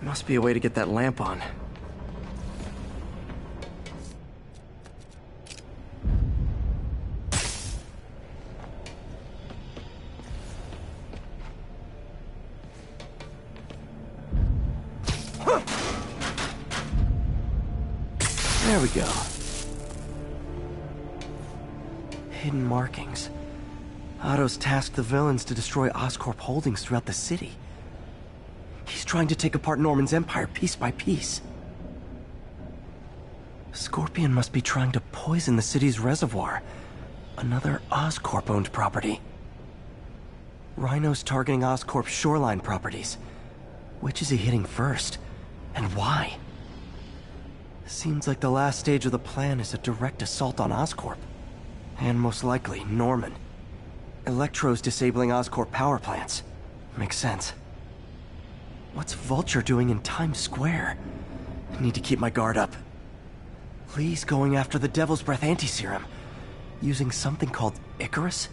Must be a way to get that lamp on. There we go. Hidden markings. Otto's tasked the villains to destroy Oscorp holdings throughout the city. He's trying to take apart Norman's empire piece by piece. Scorpion must be trying to poison the city's reservoir. Another Oscorp-owned property. Rhino's targeting Oscorp's shoreline properties. Which is he hitting first? And why? Seems like the last stage of the plan is a direct assault on Oscorp. And most likely, Norman. Electro's disabling Oscorp power plants. Makes sense. What's Vulture doing in Times Square? I need to keep my guard up. Lee's going after the Devil's Breath anti-serum. Using something called Icarus?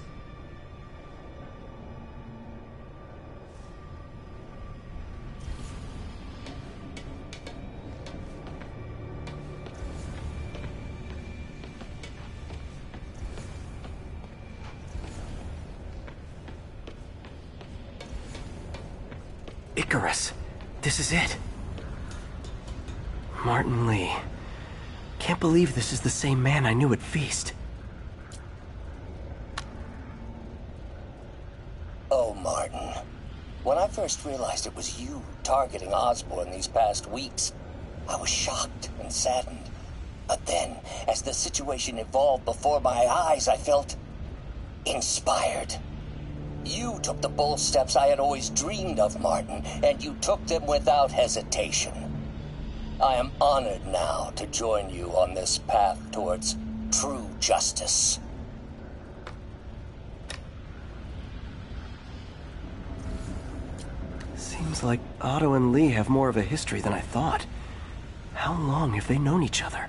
Icarus. This is it. Martin Lee. Can't believe this is the same man I knew at Feast. Oh, Martin. When I first realized it was you targeting Osborn these past weeks, I was shocked and saddened. But then, as the situation evolved before my eyes, I felt inspired. You took the bold steps I had always dreamed of, Martin, and you took them without hesitation. I am honored now to join you on this path towards true justice. Seems like Otto and Lee have more of a history than I thought. How long have they known each other?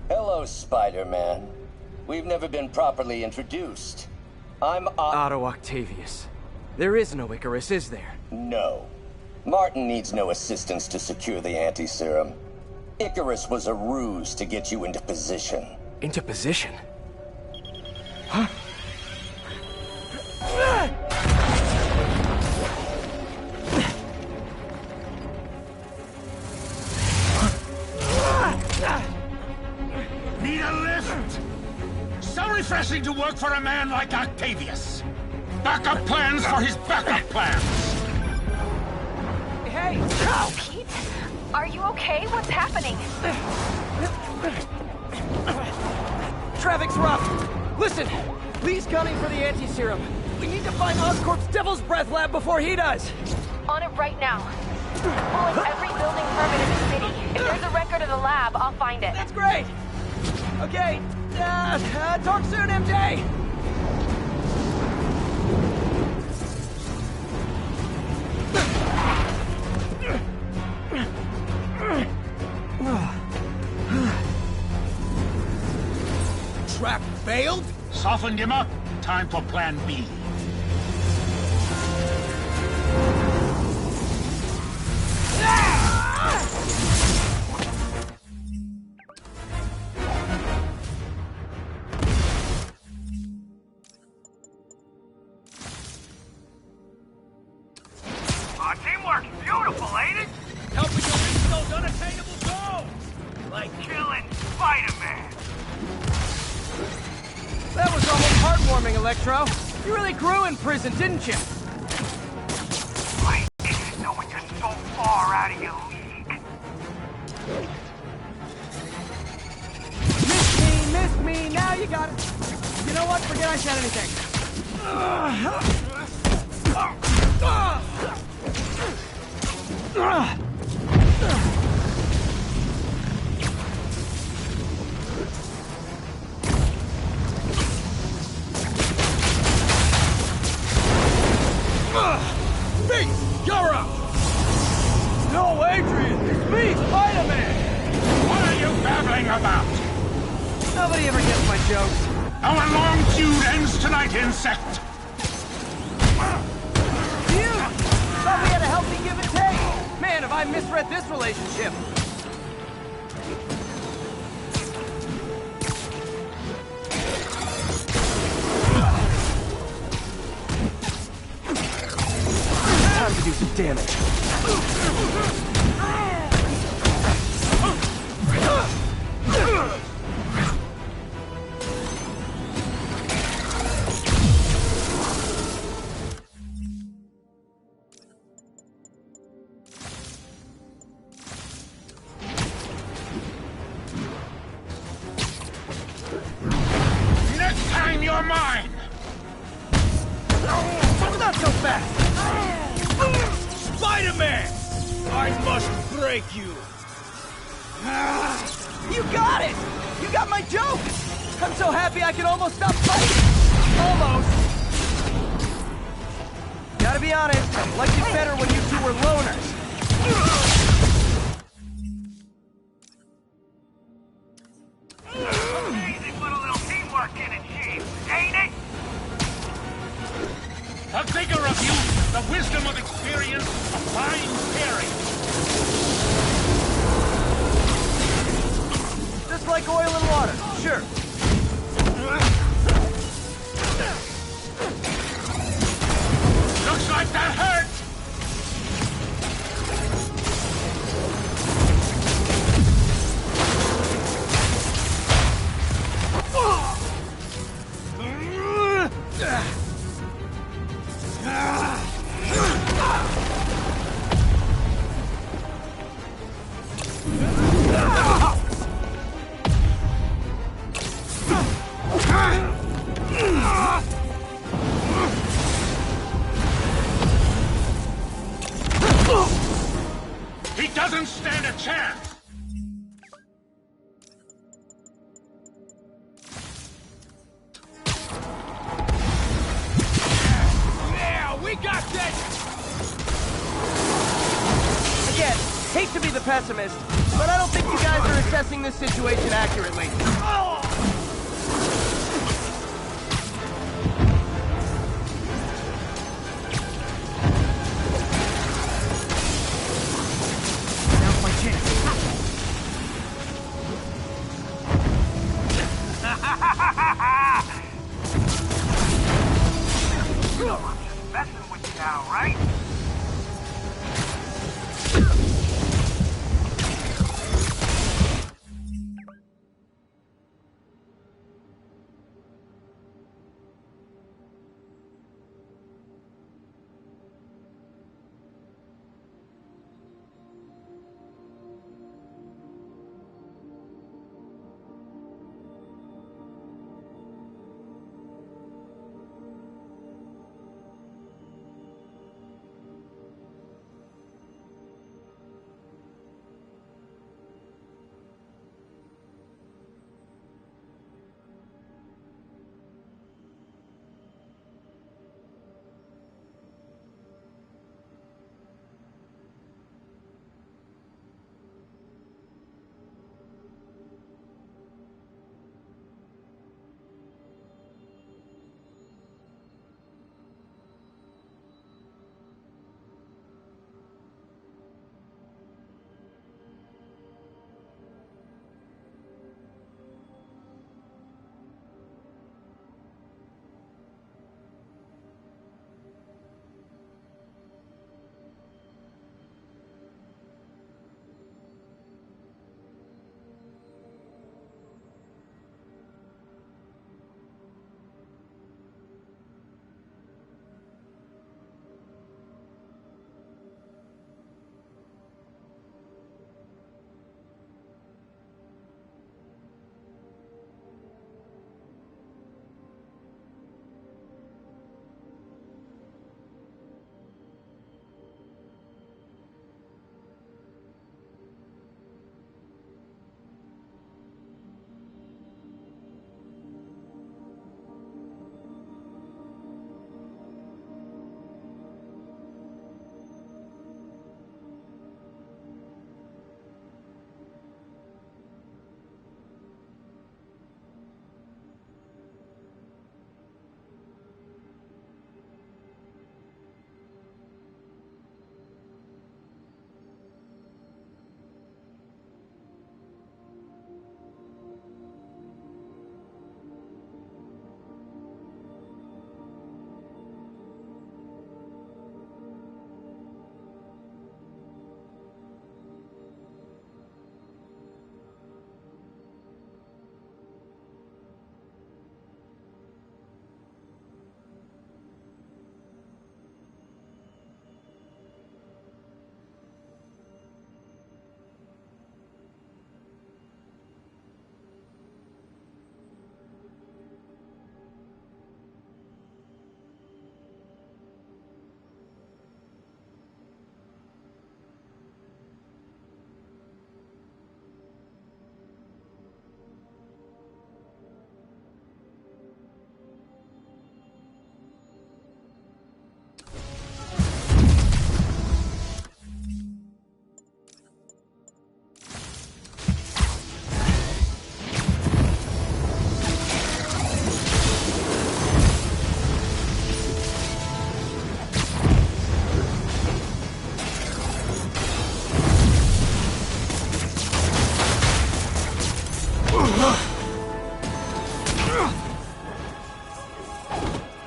Hello, Spider-Man. We've never been properly introduced. I'm Otto Octavius. There is no Icarus, is there? No. Martin needs no assistance to secure the anti-serum. Icarus was a ruse to get you into position. Into position? Huh? Need a lift? So refreshing to work for a man like Octavius. Backup plans for his backup plans. Hey! Pete? Are you okay? What's happening? Traffic's rough. Listen, Lee's gunning for the anti-serum. We need to find Oscorp's Devil's Breath lab before he does. On it right now. Pulling every building permit in the city. If there's a record of the lab, I'll find it. That's great! Okay, talk soon, MJ! Trap failed? Softened him up. Time for plan B. Teamwork, beautiful, ain't it? Helping to reach those unattainable goals, like killing Spider-Man. That was almost heartwarming, Electro. You really grew in prison, didn't you? I didn't know when you're so far out of your league. Missed me, now you got it. You know what? Forget I said anything. Beast, you're up! No, Adrian, it's me, Spider-Man! What are you babbling about? Nobody ever gets my jokes. Our long feud ends tonight, insect! You! Thought we had a healthy give and take! Man, have I misread this relationship! Time to do some damage. Next time you're mine! Not so fast! Spider-Man! I must break you! You got it! You got my joke! I'm so happy I can almost stop fighting! Almost! Gotta be honest, I liked it better when you two were loners. Amazing what a little teamwork can achieve, ain't it? The vigor of youth, the wisdom of experience, a fine pairing. Just like oil and water, sure. Looks like that hurt! pessimist, but I don't think you guys are assessing this situation accurately. Now's my chance. I'm just messing with you now, right?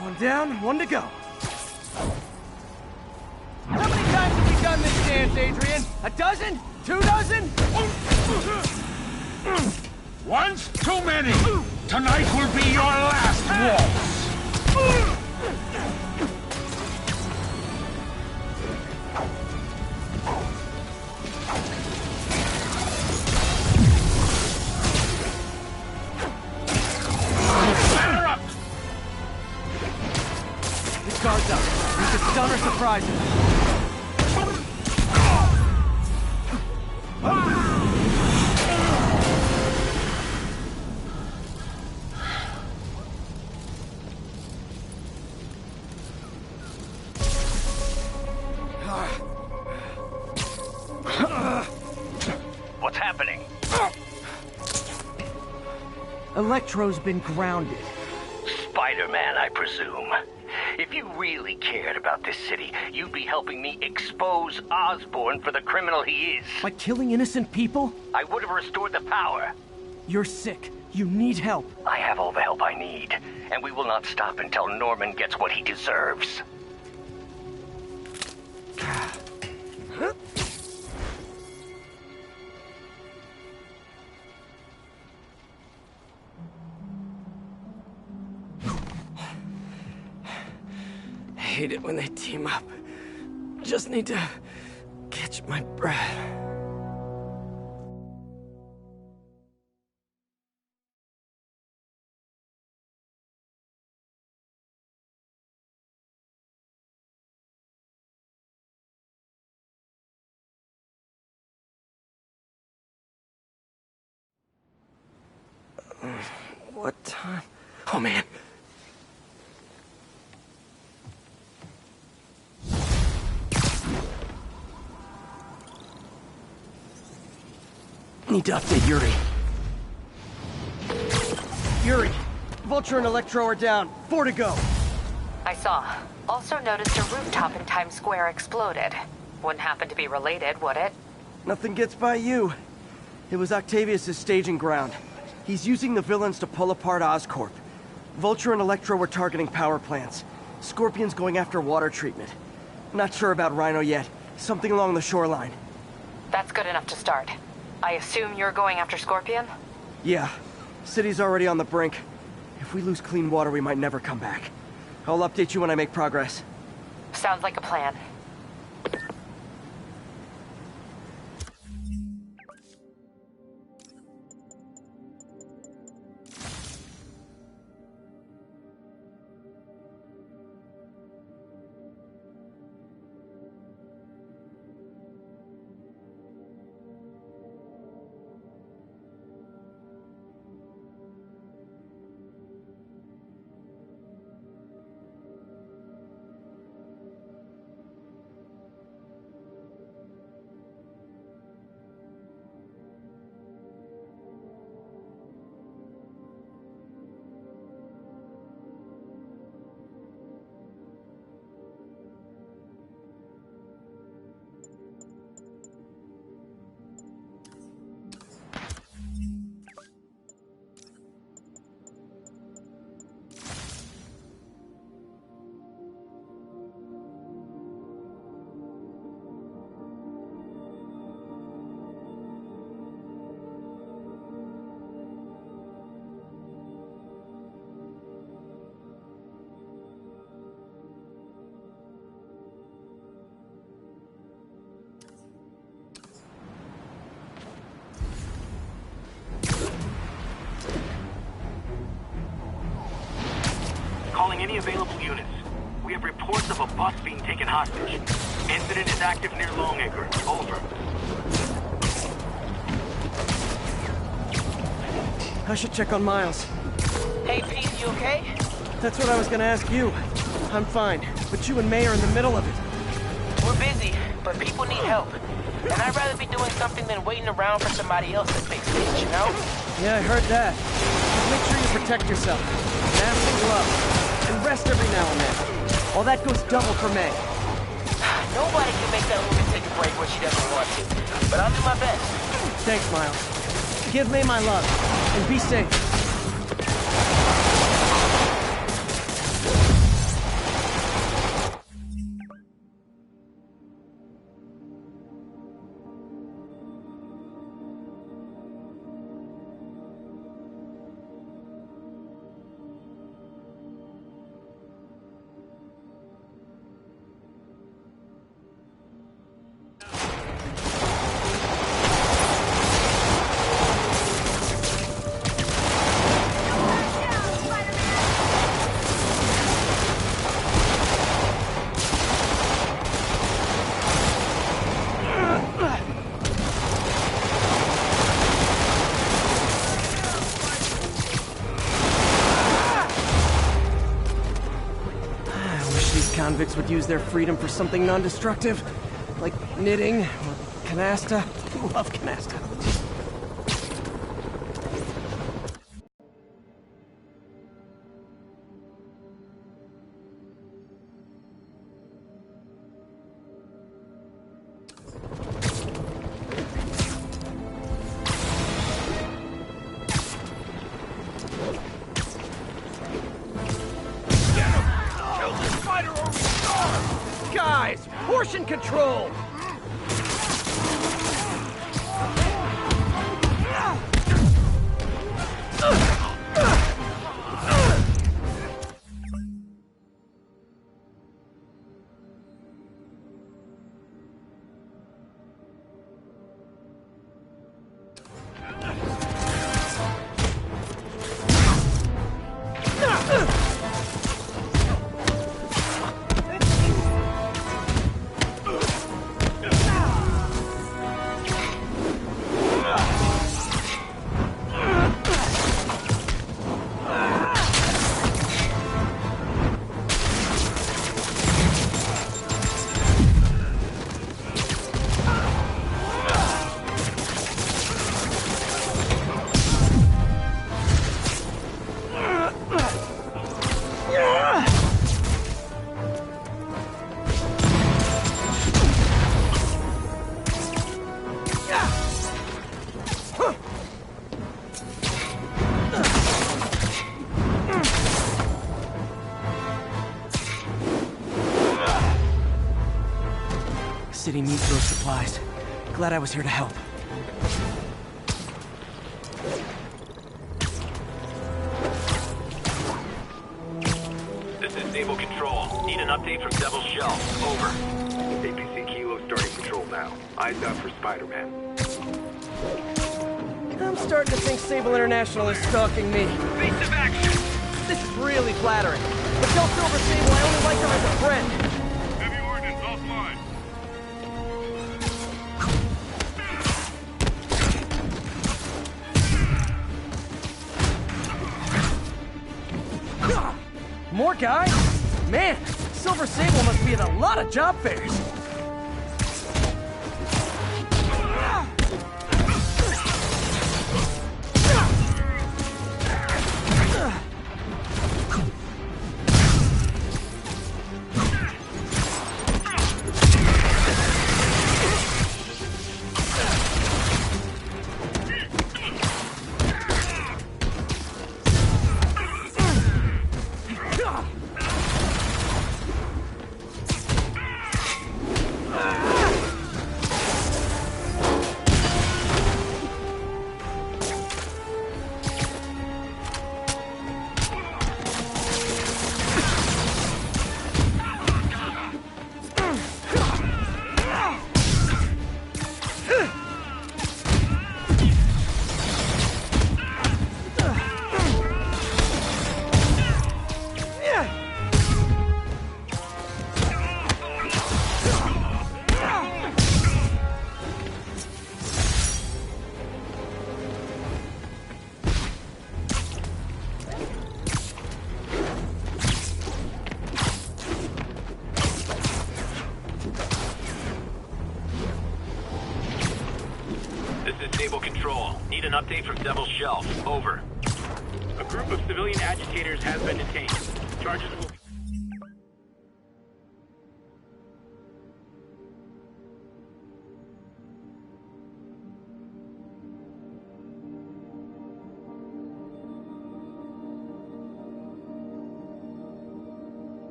One down, one to go. How many times have we done this dance, Adrian? A dozen? 2 dozen? Once too many. Tonight will be your last waltz. Guards up. We can stun or surprise him. Electro's been grounded. Spider-Man, I presume. If you really cared about this city, you'd be helping me expose Osborn for the criminal he is. By killing innocent people? I would have restored the power. You're sick. You need help. I have all the help I need, and we will not stop until Norman gets what he deserves. I hate it when they team up. Just need to catch my breath. What time? Oh, man. Need to update Yuri. Yuri, Vulture and Electro are down. 4 to go. I saw. Also noticed a rooftop in Times Square exploded. Wouldn't happen to be related, would it? Nothing gets by you. It was Octavius' staging ground. He's using the villains to pull apart Oscorp. Vulture and Electro were targeting power plants. Scorpion's going after water treatment. Not sure about Rhino yet. Something along the shoreline. That's good enough to start. I assume you're going after Scorpion? Yeah. City's already on the brink. If we lose clean water, we might never come back. I'll update you when I make progress. Sounds like a plan. Calling any available units. We have reports of a bus being taken hostage. Incident is active near Longacre. Over. I should check on Miles. Hey, Pete, you okay? That's what I was gonna ask you. I'm fine, but you and May are in the middle of it. We're busy, but people need help. And I'd rather be doing something than waiting around for somebody else to fix it, you know? Yeah, I heard that. Just make sure you protect yourself. Mask and gloves. And rest every now and then. All that goes double for May. Nobody can make that woman take a break when she doesn't want to. But I'll do my best. Thanks, Miles. Give May my love. And be safe. Convicts would use their freedom for something non-destructive, like knitting or canasta. Love canasta. guys! Portion control! City needs those supplies. Glad I was here to help. This is Stable Control. Need an update from Devil's Shelf. Over. APC Kilo starting patrol now. Eyes out for Spider-Man. I'm starting to think Sable International is stalking me. Evasive action! This is really flattering. But tell Silver Sable I only like her as a friend. Heavy ordnance offline. More guys? Man, Silver Sable must be at a lot of job fairs. Need an update from Devil's Shelf. Over. A group of civilian agitators has been detained. Charges will...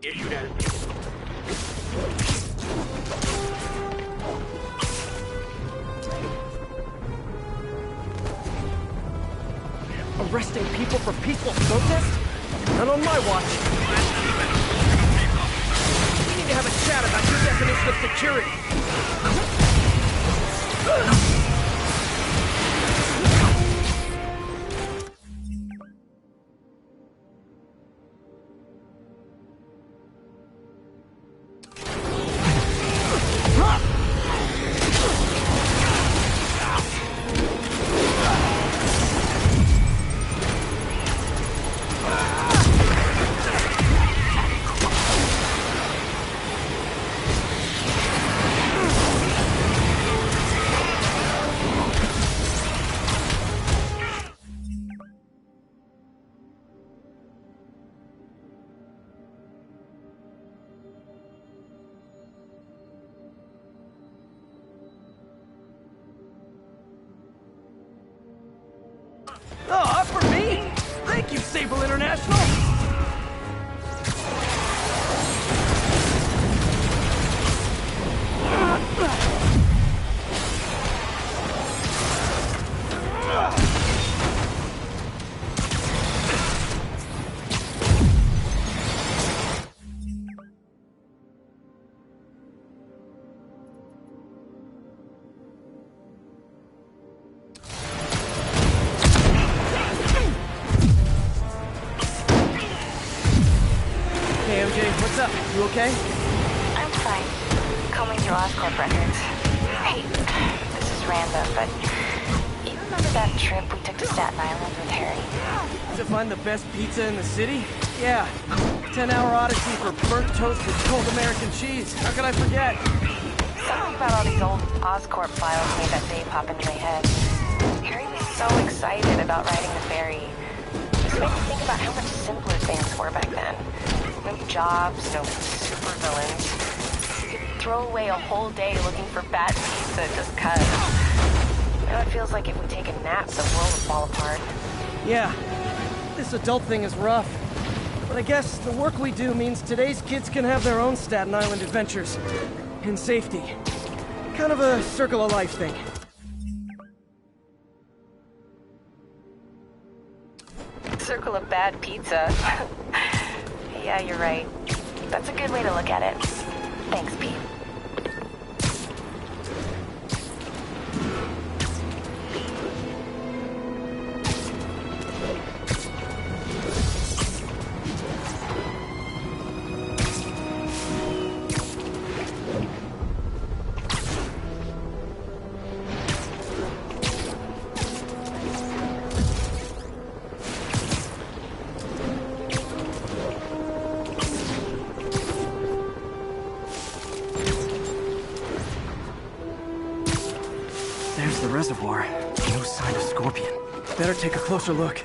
issued as... Arresting people for peaceful protest? Not on my watch. We need to have a chat about your definition of security. Sable International! Hey, MJ, what's up? You okay? I'm fine. Combing through Oscorp records. Hey, this is random, but you remember that trip we took to Staten Island with Harry? To find the best pizza in the city? Yeah. 10-hour odyssey for burnt toast with cold American cheese. How could I forget? Something about all these old Oscorp files made that day pop into my head. Harry was so excited about riding the ferry. This made me think about how much simpler things were back then. No jobs, no supervillains. You could throw away a whole day looking for bad pizza just cuz. Now it feels like if we take a nap, the world will fall apart. Yeah. This adult thing is rough. But I guess the work we do means today's kids can have their own Staten Island adventures. In safety. Kind of a circle of life thing. Circle of bad pizza. Yeah, you're right. That's a good way to look at it. Thanks, Pete. There's the reservoir. No sign of Scorpion. Better take a closer look.